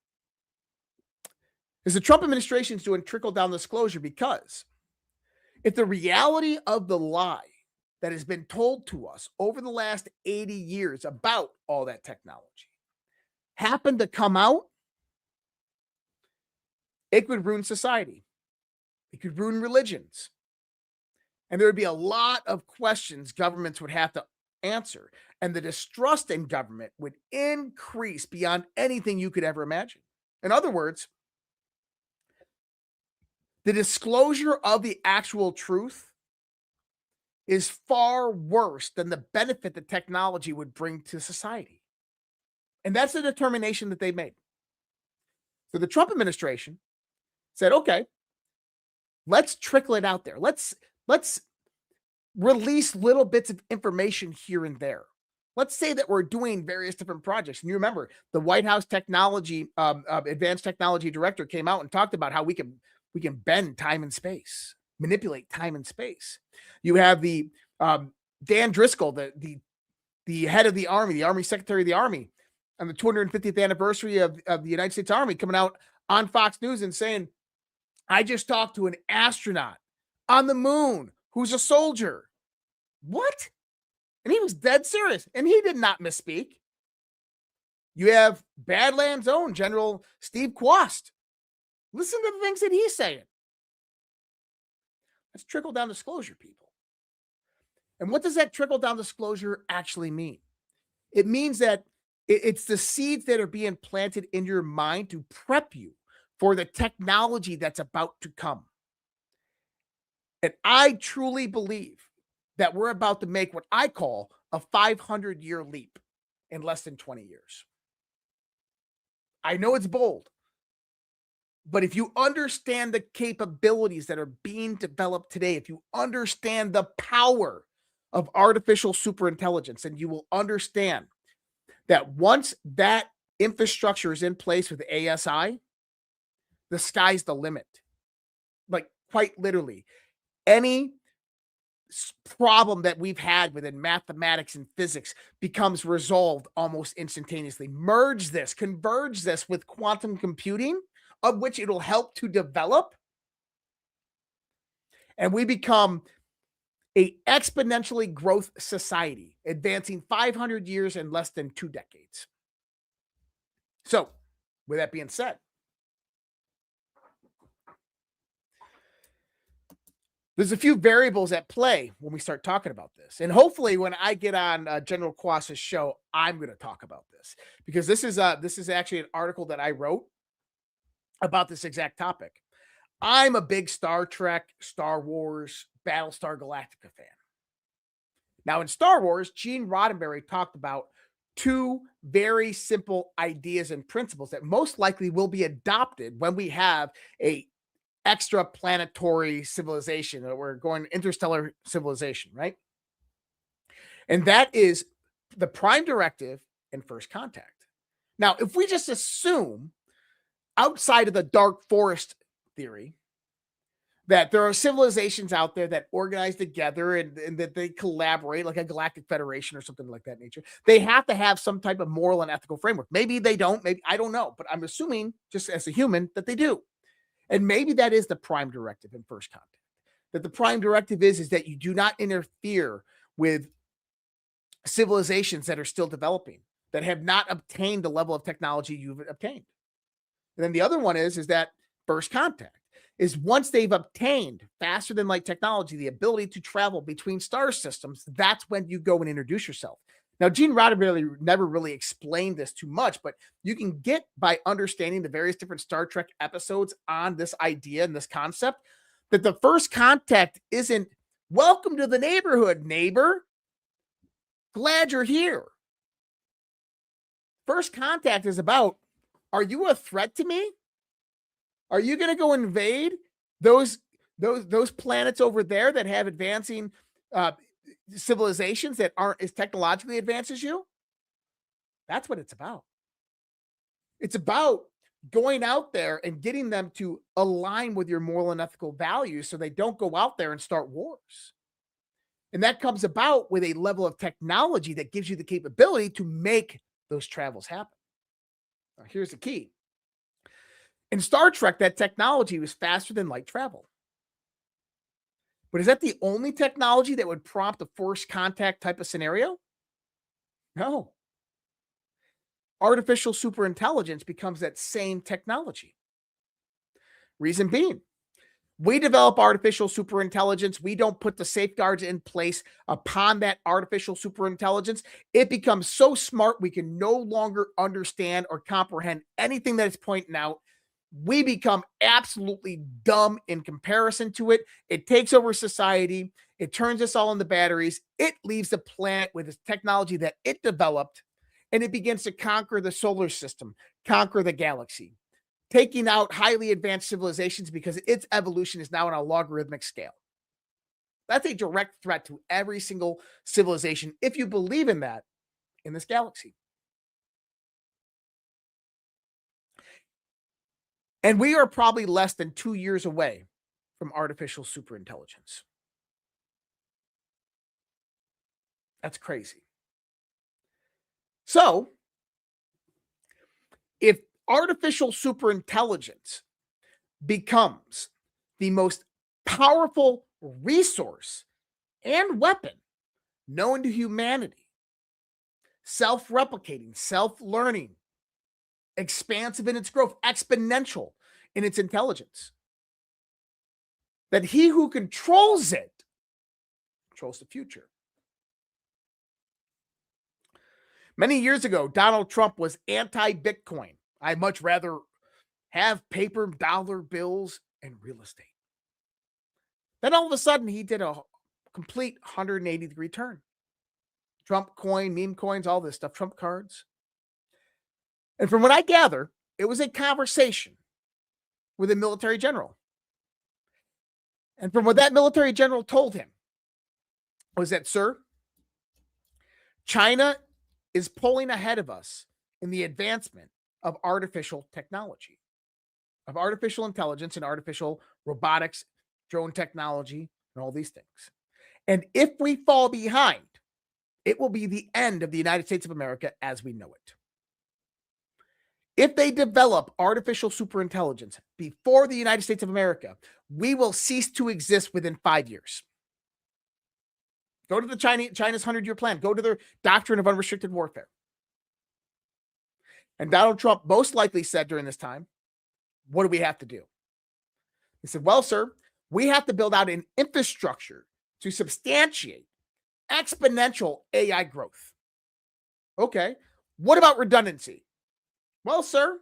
Is the Trump administration is doing trickle-down disclosure because if the reality of the lie that has been told to us over the last 80 years about all that technology happened to come out, it could ruin society. It could ruin religions. And there would be a lot of questions governments would have to answer. And the distrust in government would increase beyond anything you could ever imagine. In other words, the disclosure of the actual truth is far worse than the benefit that technology would bring to society. And that's the determination that they made. So the Trump administration said, okay, let's trickle it out there. Let's release little bits of information here and there. Let's say that we're doing various different projects. And you remember the White House advanced technology director came out and talked about how we can bend time and space, manipulate time and space. You have the Dan Driscoll, the head of the Army Secretary of the Army, on the 250th anniversary of the United States Army, coming out on Fox News and saying, I just talked to an astronaut on the moon who's a soldier. What? And he was dead serious, and he did not misspeak. You have Badlands' own General Steve Quast. Listen to the things that he's saying. Let's trickle down disclosure, people. And what does that trickle down disclosure actually mean? It means that it's the seeds that are being planted in your mind to prep you for the technology that's about to come. And I truly believe that we're about to make what I call a 500-year leap in less than 20 years. I know it's bold, but if you understand the capabilities that are being developed today, if you understand the power of artificial superintelligence, and you will understand that once that infrastructure is in place with ASI, the sky's the limit. Like, quite literally, any problem that we've had within mathematics and physics becomes resolved almost instantaneously. Converge this with quantum computing, of which it'll help to develop. And we become a exponentially growth society, advancing 500 years in less than 2 decades. So, with that being said, there's a few variables at play when we start talking about this. And hopefully when I get on General Quast's show, I'm going to talk about this, because this is actually an article that I wrote about this exact topic. I'm a big Star Trek, Star Wars, Battlestar Galactica fan. Now in Star Wars, Gene Roddenberry talked about 2 very simple ideas and principles that most likely will be adopted when we have a extraplanetary civilization, or we're going interstellar civilization, right? And that is the prime directive and first contact. Now, if we just assume, outside of the dark forest theory, that there are civilizations out there that organize together and that they collaborate, like a galactic federation or something like that nature, they have to have some type of moral and ethical framework. Maybe they don't, maybe I don't know, but I'm assuming, just as a human, that they do. And maybe that is the prime directive in first contact. That the prime directive is that you do not interfere with civilizations that are still developing, that have not obtained the level of technology you've obtained. And then the other one is that first contact is once they've obtained faster than light technology, the ability to travel between star systems, that's when you go and introduce yourself. Now, Gene Roddenberry never really explained this too much, but you can get, by understanding the various different Star Trek episodes on this idea and this concept, that the first contact isn't, welcome to the neighborhood, neighbor. Glad you're here. First contact is about, are you a threat to me? Are you going to go invade those planets over there that have advancing civilizations that aren't as technologically advanced as you? That's what it's about. It's about going out there and getting them to align with your moral and ethical values so they don't go out there and start wars. And that comes about with a level of technology that gives you the capability to make those travels happen. Now, here's the key. In Star Trek, that technology was faster than light travel. But is that the only technology that would prompt a first contact type of scenario? No. Artificial superintelligence becomes that same technology. Reason being, we develop artificial superintelligence. We don't put the safeguards in place upon that artificial superintelligence. It becomes so smart we can no longer understand or comprehend anything that it's pointing out. we become absolutely dumb in comparison to it. It takes over society. It turns us all into batteries. It leaves the planet with its technology that it developed, and it begins to conquer the solar system, conquer the galaxy, taking out highly advanced civilizations because its evolution is now on a logarithmic scale. That's a direct threat to every single civilization, if you believe in that, in this galaxy. And we are probably less than 2 years away from artificial superintelligence. That's crazy. So, if artificial superintelligence becomes the most powerful resource and weapon known to humanity, self-replicating, self-learning, expansive in its growth, exponential in its intelligence, that he who controls it controls the future. Many years ago, Donald Trump was anti-Bitcoin. I'd much rather have paper dollar bills and real estate. Then all of a sudden, he did a complete 180-degree turn. Trump coin, meme coins, all this stuff, Trump cards. And from what I gather, it was a conversation with a military general. And from what that military general told him was that, sir, China is pulling ahead of us in the advancement of artificial technology, of artificial intelligence and artificial robotics, drone technology, and all these things. And if we fall behind, it will be the end of the United States of America as we know it. If they develop artificial superintelligence before the United States of America, we will cease to exist within 5 years. Go to the China's 100-year plan. Go to their doctrine of unrestricted warfare. And Donald Trump most likely said during this time, what do we have to do? He said, well, sir, we have to build out an infrastructure to substantiate exponential AI growth. Okay. What about redundancy? Well, sir,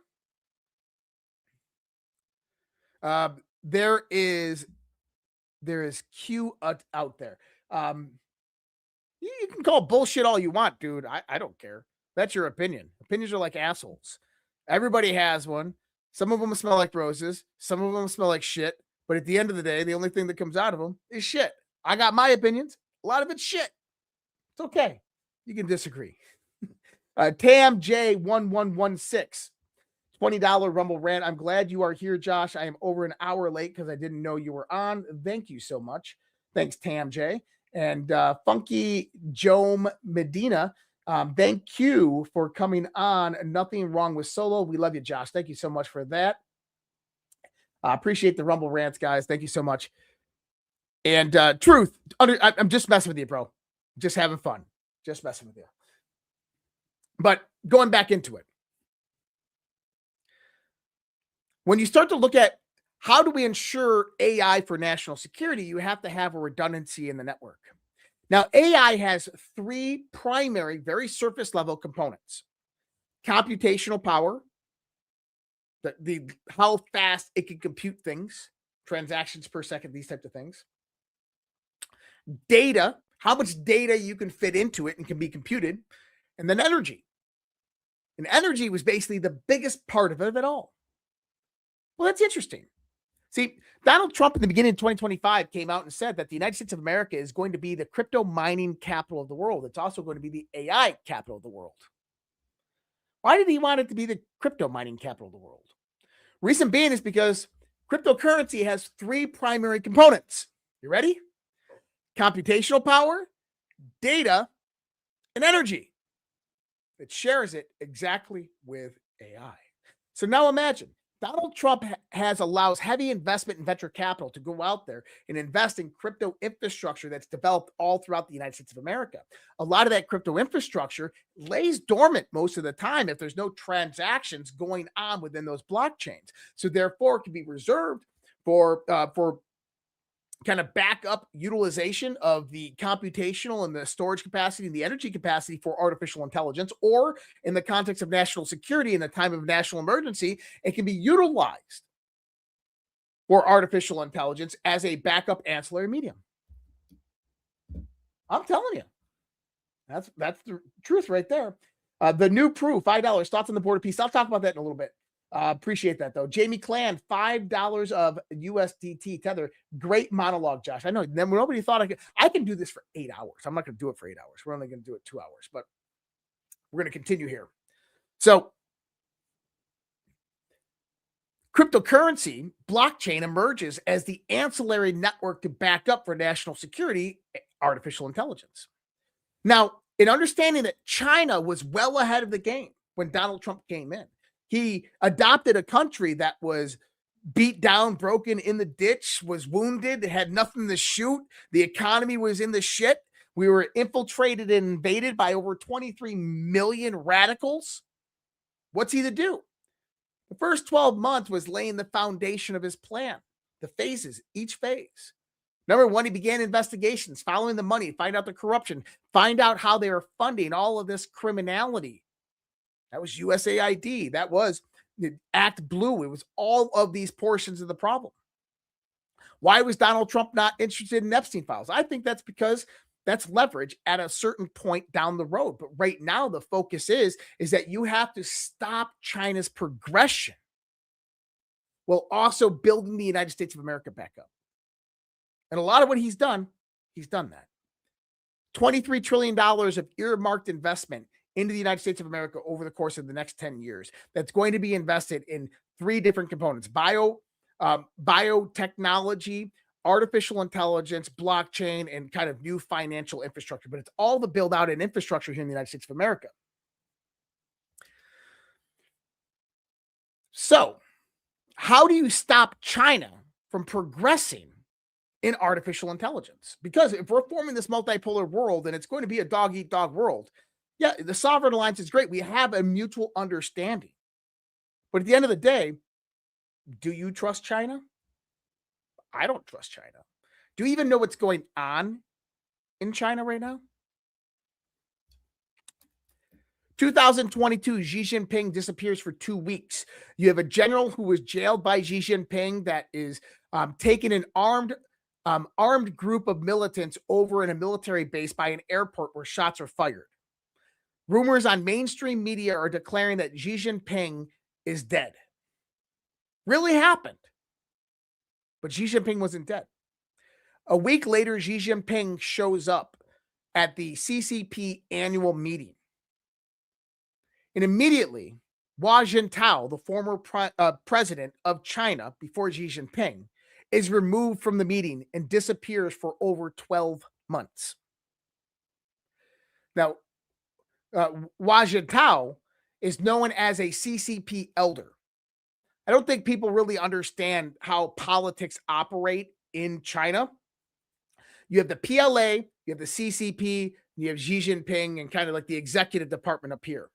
there is Q out there. You can call bullshit all you want, dude. I don't care. That's your opinion. Opinions are like assholes. Everybody has one. Some of them smell like roses. Some of them smell like shit. But at the end of the day, the only thing that comes out of them is shit. I got my opinions. A lot of it's shit. It's okay. You can disagree. Tam J1116. $20 Rumble rant. I'm glad you are here, Josh. I am over an hour late because I didn't know you were on. Thank you so much. Thanks, Tam J. And Funky Jome Medina. Thank you for coming on. Nothing wrong with solo. We love you, Josh. Thank you so much for that. I appreciate the Rumble rants, guys. Thank you so much. And Truth, I'm just messing with you, bro. Just having fun. Just messing with you. But going back into it. When you start to look at how do we ensure AI for national security, you have to have a redundancy in the network. Now, AI has three primary, very surface level components. Computational power, the how fast it can compute things, transactions per second, these types of things. Data, how much data you can fit into it and can be computed. And then energy. And energy was basically the biggest part of it all. Well, that's interesting. See, Donald Trump in the beginning of 2025 came out and said that the United States of America is going to be the crypto mining capital of the world. It's also going to be the AI capital of the world. Why did he want it to be the crypto mining capital of the world? Reason being is because cryptocurrency has three primary components. You ready? Computational power, data, and energy. It shares it exactly with AI. So now imagine. Donald Trump allows heavy investment in venture capital to go out there and invest in crypto infrastructure that's developed all throughout the United States of America. A lot of that crypto infrastructure lays dormant most of the time if there's no transactions going on within those blockchains. So therefore, it can be reserved for kind of backup utilization of the computational and the storage capacity and the energy capacity for artificial intelligence, or in the context of national security in a time of national emergency, it can be utilized for artificial intelligence as a backup ancillary medium. I'm telling you, that's the truth right there. The new proof, $5. Thoughts on the border peace. I'll talk about that in a little bit. Appreciate that though. Jamie Clan, $5 of USDT tether. Great monologue, Josh. I know nobody thought I can do this for 8 hours. I'm not going to do it for 8 hours. We're only going to do it 2 hours, but we're going to continue here. So cryptocurrency blockchain emerges as the ancillary network to back up for national security, artificial intelligence. Now, in understanding that China was well ahead of the game when Donald Trump came in, he adopted a country that was beat down, broken, in the ditch, was wounded, had nothing to shoot. The economy was in the shit. We were infiltrated and invaded by over 23 million radicals. What's he to do? The first 12 months was laying the foundation of his plan, the phases, each phase. Number one, he began investigations, following the money, find out the corruption, find out how they were funding all of this criminality. That was USAID. That was the Act Blue. It was all of these portions of the problem. Why was Donald Trump not interested in Epstein files? I think that's because that's leverage at a certain point down the road. But right now, the focus is that you have to stop China's progression while also building the United States of America back up. And a lot of what he's done that. $23 trillion of earmarked investment into the United States of America over the course of the next 10 years. That's going to be invested in 3 different components: biotechnology, artificial intelligence, blockchain, and kind of new financial infrastructure. But it's all the build out and infrastructure here in the United States of America. So how do you stop China from progressing in artificial intelligence? Because if we're forming this multipolar world and it's going to be a dog-eat-dog world, yeah, the sovereign alliance is great. We have a mutual understanding. But at the end of the day, do you trust China? I don't trust China. Do you even know what's going on in China right now? 2022, Xi Jinping disappears for 2 weeks. You have a general who was jailed by Xi Jinping that is taking an armed group of militants over in a military base by an airport where shots are fired. Rumors on mainstream media are declaring that Xi Jinping is dead. Really happened. But Xi Jinping wasn't dead. A week later, Xi Jinping shows up at the CCP annual meeting. And immediately, Hua Jintao, the former president of China before Xi Jinping, is removed from the meeting and disappears for over 12 months. Now, Hua Jintao is known as a CCP elder. I don't think people really understand how politics operate in China. You have the PLA, you have the CCP, you have Xi Jinping, and kind of like the executive department up here.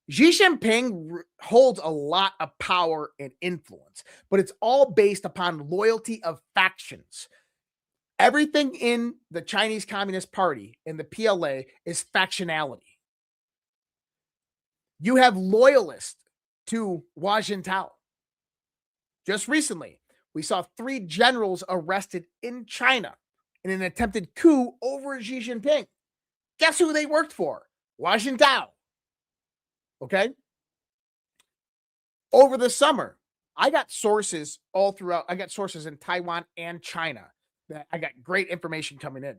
Xi Jinping holds a lot of power and influence, but it's all based upon loyalty of factions. Everything in the Chinese Communist Party and the PLA is factionality. You have loyalists to Hua Jintao. Just recently, we saw 3 generals arrested in China in an attempted coup over Xi Jinping. Guess who they worked for? Hua Jintao. Okay? Over the summer, I got sources all throughout. I got sources in Taiwan and China that I got great information coming in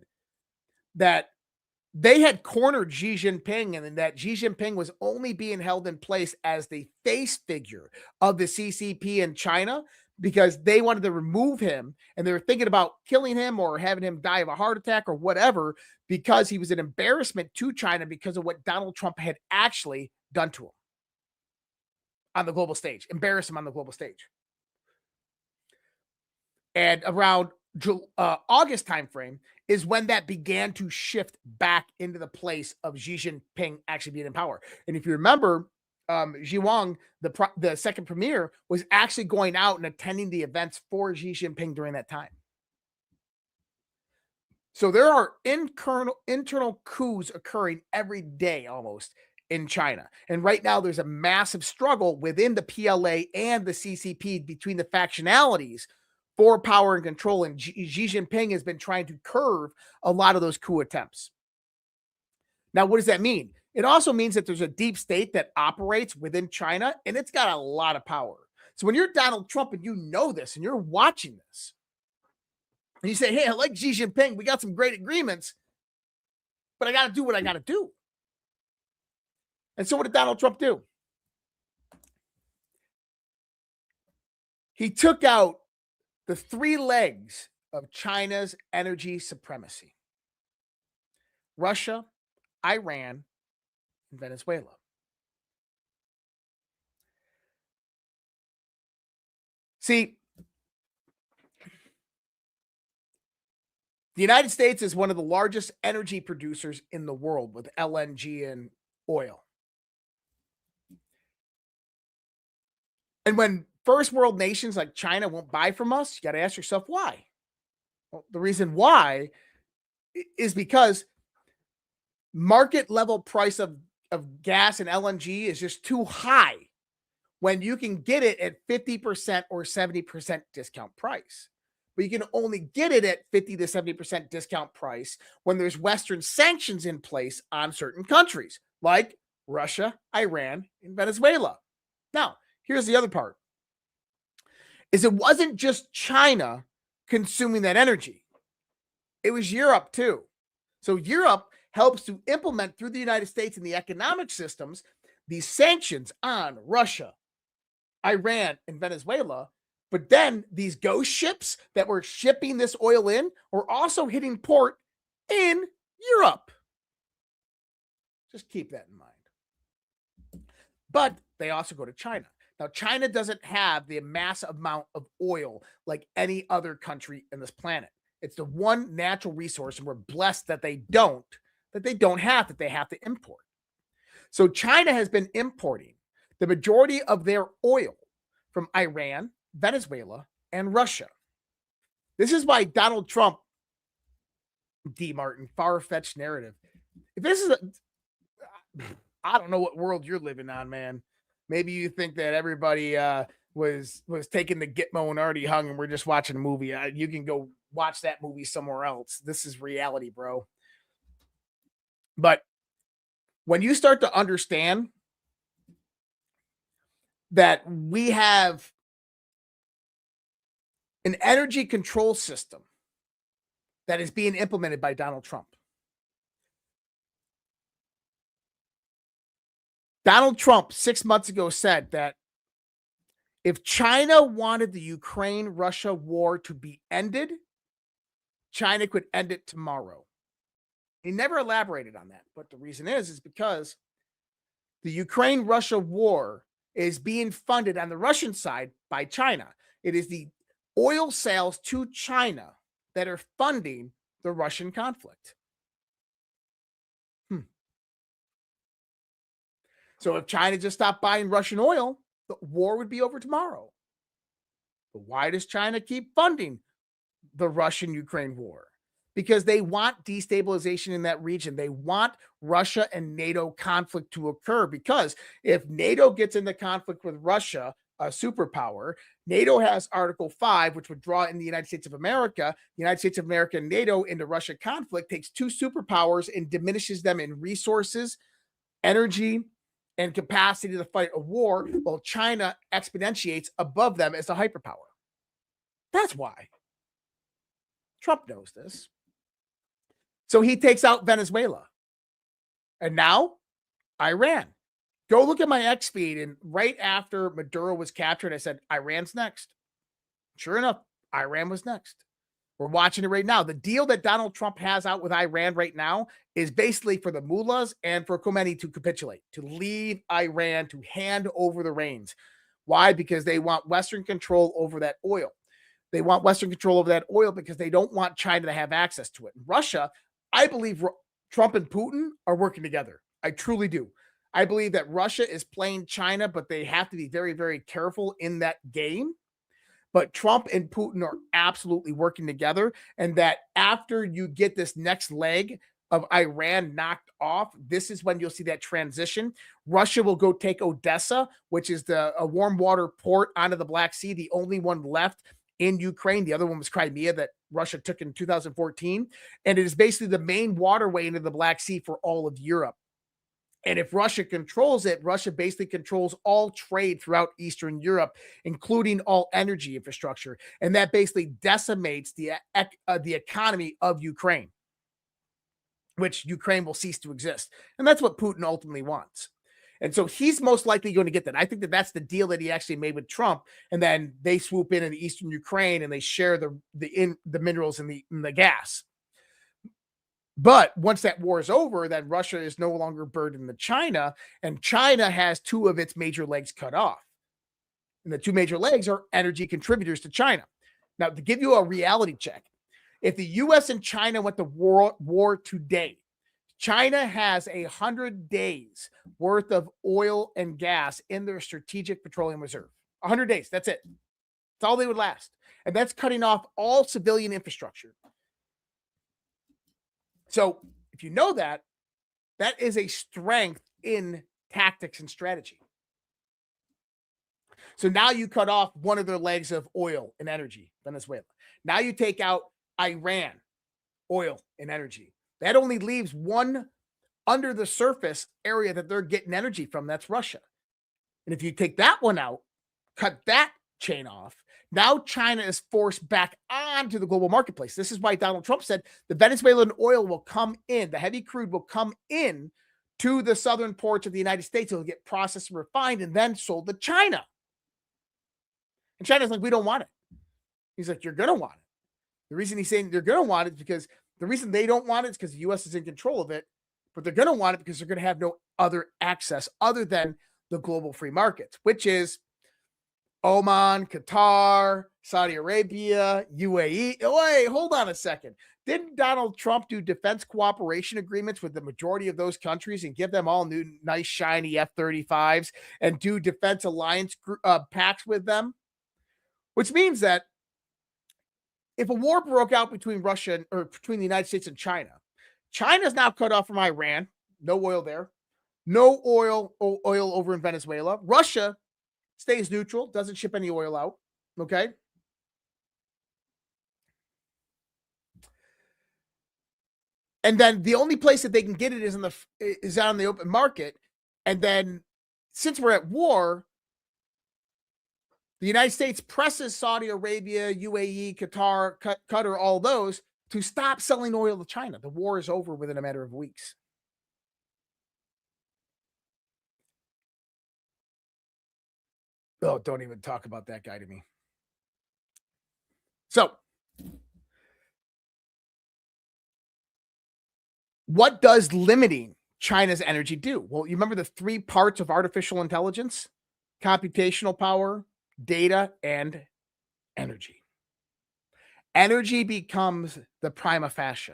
that they had cornered Xi Jinping, and that Xi Jinping was only being held in place as the face figure of the CCP in China because they wanted to remove him, and they were thinking about killing him or having him die of a heart attack or whatever because he was an embarrassment to China because of what Donald Trump had actually done to him on the global stage, embarrass him on the global stage. And around August timeframe is when that began to shift back into the place of Xi Jinping actually being in power. And if you remember, Xi Wang, the second premier, was actually going out and attending the events for Xi Jinping during that time. So there are internal coups occurring every day almost in China. And right now there's a massive struggle within the PLA and the CCP between the factionalities for power and control. And Xi Jinping has been trying to curb a lot of those coup attempts. Now, what does that mean? It also means that there's a deep state that operates within China, and it's got a lot of power. So when you're Donald Trump and you know this and you're watching this, and you say, hey, I like Xi Jinping, we got some great agreements, but I got to do what I got to do. And so what did Donald Trump do? He took out the three legs of China's energy supremacy: Russia, Iran, and Venezuela. See, the United States is one of the largest energy producers in the world with LNG and oil. And when first world nations like China won't buy from us, you got to ask yourself why. Well, the reason why is because market level price of gas and LNG is just too high when you can get it at 50% or 70% discount price. But you can only get it at 50 to 70% discount price when there's Western sanctions in place on certain countries like Russia, Iran, and Venezuela. Now, here's the other part. Is it wasn't just China consuming that energy. It was Europe too. So Europe helps to implement through the United States and the economic systems these sanctions on Russia, Iran, and Venezuela. But then these ghost ships that were shipping this oil in were also hitting port in Europe. Just keep that in mind. But they also go to China. Now, China doesn't have the massive amount of oil like any other country in this planet. It's the one natural resource, and we're blessed that they have to import. So China has been importing the majority of their oil from Iran, Venezuela, and Russia. This is why Donald Trump, D. Martin, far-fetched narrative. If this is I don't know what world you're living on, man. Maybe you think that everybody was taking the Gitmo and already hung, and we're just watching a movie. You can go watch that movie somewhere else. This is reality, bro. But when you start to understand that we have an energy control system that is being implemented by Donald Trump. Donald Trump 6 months ago said that if China wanted the Ukraine-Russia war to be ended, China could end it tomorrow. He never elaborated on that, but the reason is because the Ukraine-Russia war is being funded on the Russian side by China. It is the oil sales to China that are funding the Russian conflict. So if China just stopped buying Russian oil, the war would be over tomorrow. But why does China keep funding the Russian-Ukraine war? Because they want destabilization in that region. They want Russia and NATO conflict to occur, because if NATO gets into conflict with Russia, a superpower, NATO has Article 5, which would draw in the United States of America. The United States of America and NATO into Russia conflict takes two superpowers and diminishes them in resources, energy, and capacity to fight a war, while China exponentiates above them as a hyperpower. That's why. Trump knows this. So he takes out Venezuela. And now, Iran. Go look at my X feed, and right after Maduro was captured, I said, Iran's next. Sure enough, Iran was next. We're watching it right now. The deal that Donald Trump has out with Iran right now is basically for the mullahs and for Khomeini to capitulate, to leave Iran, to hand over the reins. Why? Because they want Western control over that oil. They want Western control over that oil because they don't want China to have access to it. Russia, I believe Trump and Putin are working together. I truly do. I believe that Russia is playing China, but they have to be very, very careful in that game. But Trump and Putin are absolutely working together, and that after you get this next leg of Iran knocked off, this is when you'll see that transition. Russia will go take Odessa, which is a warm water port onto the Black Sea, the only one left in Ukraine. The other one was Crimea that Russia took in 2014. And it is basically the main waterway into the Black Sea for all of Europe. And if Russia controls it, Russia basically controls all trade throughout Eastern Europe, including all energy infrastructure. And that basically decimates the economy of Ukraine, which Ukraine will cease to exist. And that's what Putin ultimately wants. And so he's most likely going to get that. I think that that's the deal that he actually made with Trump. And then they swoop in the Eastern Ukraine and they share the minerals and the gas. But once that war is over, then Russia is no longer burdened to China, and China has two of its major legs cut off. And the two major legs are energy contributors to China. Now, to give you a reality check, if the U.S. and China went to war today, China has 100 days worth of oil and gas in their strategic petroleum reserve. 100 days, that's it. That's all they would last. And that's cutting off all civilian infrastructure. So if you know that, that is a strength in tactics and strategy. So now you cut off one of their legs of oil and energy, Venezuela. Now you take out Iran, oil and energy. That only leaves one under the surface area that they're getting energy from. That's Russia. And if you take that one out, cut that chain off, now China is forced back onto the global marketplace. This is why Donald Trump said the Venezuelan oil will come in, the heavy crude will come in to the southern ports of the United States. It'll get processed and refined and then sold to China. And China's like, we don't want it. He's like, you're going to want it. The reason he's saying they're going to want it is because the reason they don't want it is because the U.S. is in control of it, but they're going to want it because they're going to have no other access other than the global free markets, which is Oman, Qatar, Saudi Arabia, UAE. Oh, wait, hold on a second. Didn't Donald Trump do defense cooperation agreements with the majority of those countries and give them all new, nice, shiny F-35s and do defense alliance pacts with them? Which means that if a war broke out between Russia or between the United States and China, China's now cut off from Iran. No oil there. No oil over in Venezuela. Russia stays neutral, doesn't ship any oil out. Okay. And then the only place that they can get it is out on the open market. And then since we're at war, the United States presses Saudi Arabia, UAE, Qatar, all those to stop selling oil to China. The war is over within a matter of weeks. Oh, don't even talk about that guy to me. So, what does limiting China's energy do? Well, you remember the three parts of artificial intelligence: computational power, data, and energy. Energy becomes the prima facie.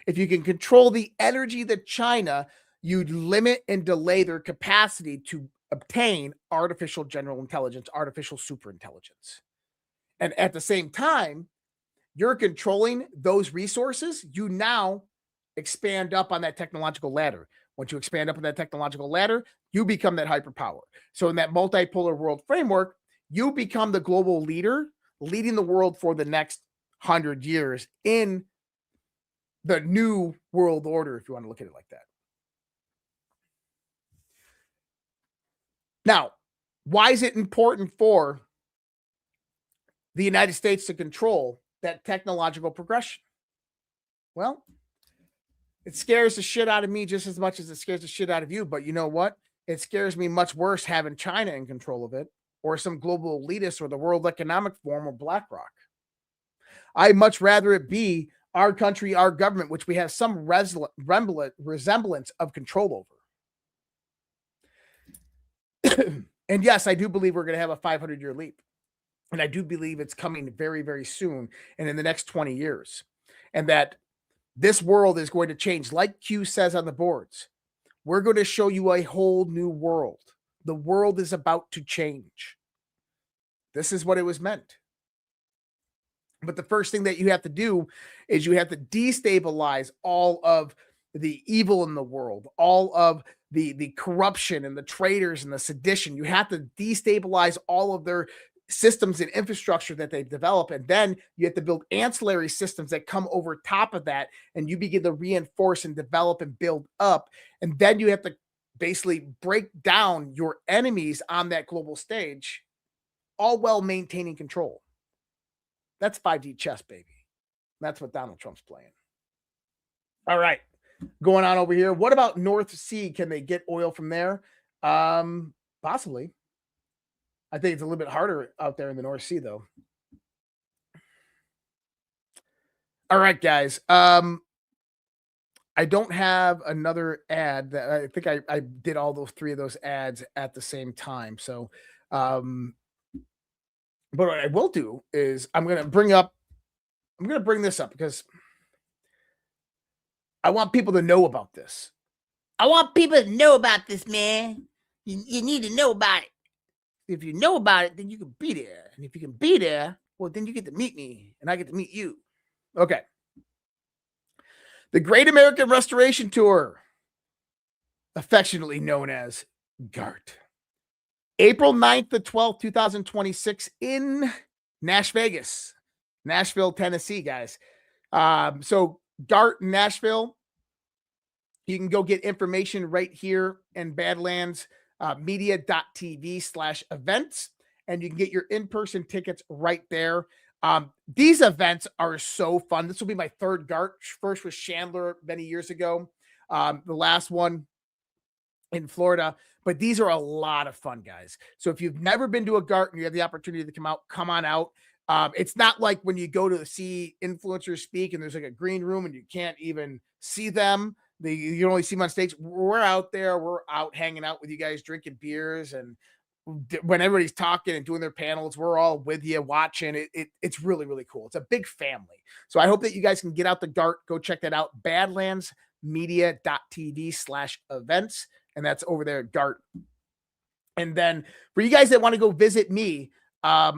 If you can control the energy that China, you'd limit and delay their capacity to obtain artificial general intelligence, artificial superintelligence. And at the same time, you're controlling those resources. You now expand up on that technological ladder. Once you expand up on that technological ladder, you become that hyperpower. So in that multipolar world framework, you become the global leader, leading the world for the next 100 years in the new world order, if you want to look at it like that. Now, why is it important for the United States to control that technological progression? Well, it scares the shit out of me just as much as it scares the shit out of you. But you know what? It scares me much worse having China in control of it, or some global elitist, or the World Economic Forum, or BlackRock. I'd much rather it be our country, our government, which we have some resemblance of control over. And yes, I do believe we're going to have a 500-year leap. And I do believe it's coming very, very soon and in the next 20 years. And that this world is going to change. Like Q says on the boards, we're going to show you a whole new world. The world is about to change. This is what it was meant. But the first thing that you have to do is you have to destabilize all of the evil in the world, all of the corruption and the traitors and the sedition. You have to destabilize all of their systems and infrastructure that they've developed. And then you have to build ancillary systems that come over top of that. And you begin to reinforce and develop and build up. And then you have to basically break down your enemies on that global stage, all while maintaining control. That's 5D chess, baby. That's what Donald Trump's playing. All right. Going on over here. What about North Sea? Can they get oil from there? Possibly. I think it's a little bit harder out there in the North Sea, though. All right, guys. I don't have another ad. That I think I did all those 3 of those ads at the same time. So, but what I will do is I'm going to bring this up because I want people to know about this. I want people to know about this, man. You need to know about it. If you know about it, then you can be there. And if you can be there, well, then you get to meet me and I get to meet you. Okay. The Great American Restoration Tour, affectionately known as GART. April 9th to 12th, 2026 in Nashville, Tennessee, guys. So GART in Nashville, you can go get information right here in Badlands. Media.tv/events, and you can get your in-person tickets right there. These events are so fun. This will be my 3rd GART. First was Chandler many years ago. The last one in Florida, but these are a lot of fun, guys. So if you've never been to a GART and you have the opportunity to come on out. It's not like when you go to see influencers speak and there's like a green room and you can't even see them. You only see them on stage. We're out there. We're out hanging out with you guys, drinking beers. And when everybody's talking and doing their panels, we're all with you watching. It's really, really cool. It's a big family. So I hope that you guys can get out the GART. Go check that out. Badlandsmedia.tv/events. And that's over there at GART. And then for you guys that want to go visit me, I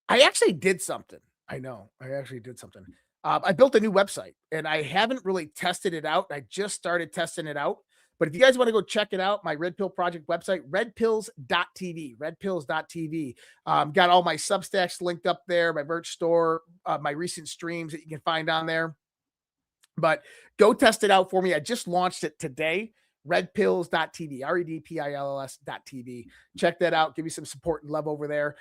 actually did something. I know. I actually did something. I built a new website and I haven't really tested it out. I just started testing it out. But if you guys want to go check it out, my Red Pill Project website, redpills.tv. Got all my Substacks linked up there, my merch store, my recent streams that you can find on there. But go test it out for me. I just launched it today. Redpills.tv, redpills.tv. Check that out. Give me some support and love over there.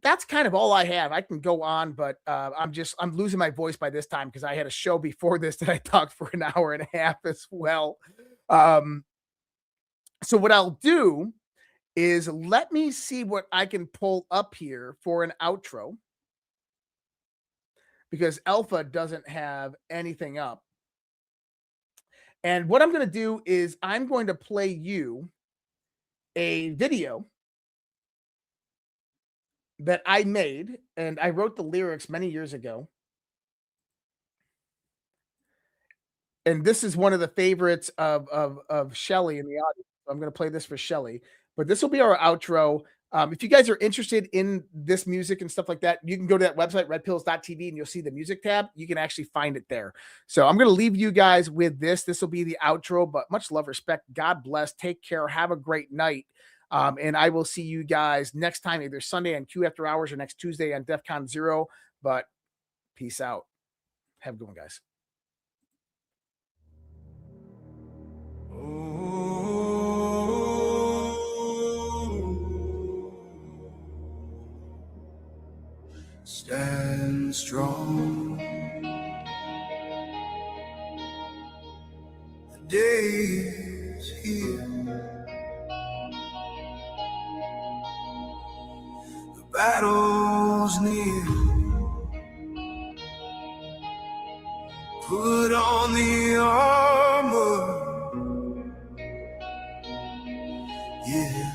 That's kind of all I have. I can go on, but I'm losing my voice by this time because I had a show before this that I talked for an hour and a half as well. So what I'll do is let me see what I can pull up here for an outro because Alpha doesn't have anything up. And what I'm going to do is I'm going to play you a video that I made, and I wrote the lyrics many years ago. And this is one of the favorites of Shelly in the audience. I'm going to play this for Shelly, but this will be our outro. If you guys are interested in this music and stuff like that, you can go to that website, redpills.tv, and you'll see the music tab. You can actually find it there. So I'm going to leave you guys with this. This will be the outro, but much love, respect. God bless. Take care. Have a great night. And I will see you guys next time, either Sunday on Q After Hours or next Tuesday on DEFCON ZERQ. But peace out. Have a good one, guys. Stand strong. The day is here. The battle's near. Put on the armor. Yeah.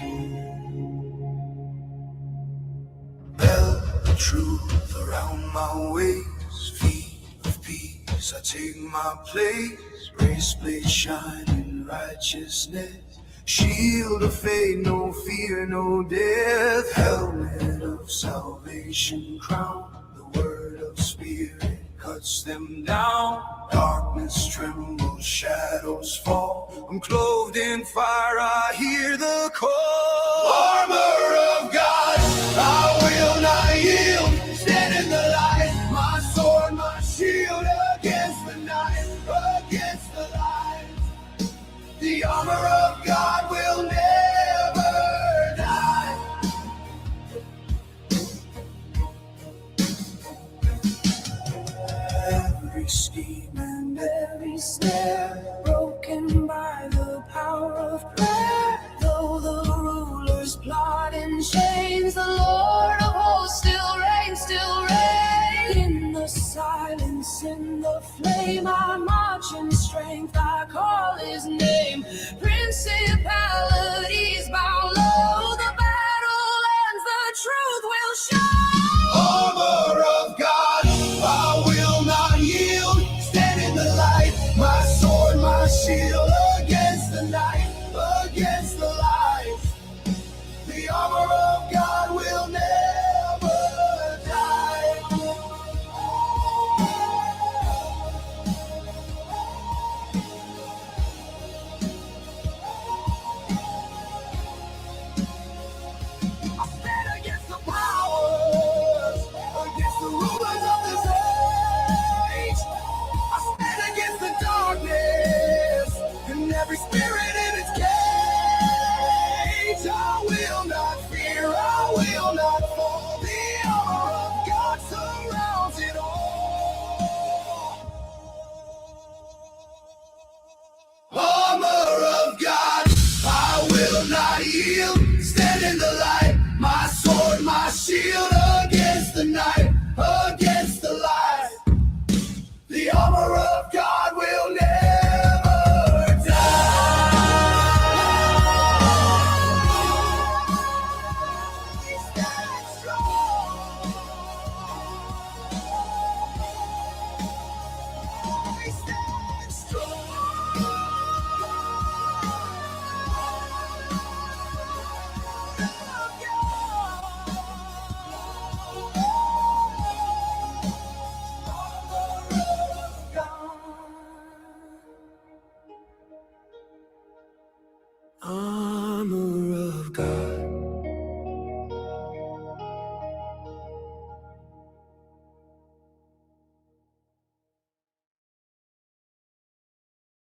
Belt the truth around my waist. Feet of peace, I take my place. Breastplate shining righteousness. Shield of faith, no fear, no death. Helmet of salvation, crown the word. spirit cuts them down. Darkness trembles, shadows fall. I'm clothed in fire, I hear the call. Armor of God, I will not yield. Stand in the light, my sword, my shield, against the night, against the light. The armor of God will never die. Every scheme and every snare broken by the power of prayer. Though the rulers plot in chains, the Lord of hosts still reigns, still reigns. In the silence, in the flame, I march in strength, I call his name. Principalities bow low, the battle ends, the truth will show. Armor of God, I will not yield. Stand in the light, my sword, my shield, against the night, against the light. The armor of God will never die. I stand against the powers, against the rulers of this age. I stand against the darkness and every spirit in its cage. I will not fear, I will not fall. The armor of God surrounds it all. Armor of God, I will not yield. Stand in the light, my sword, my shield, against the night, against the light. The armor of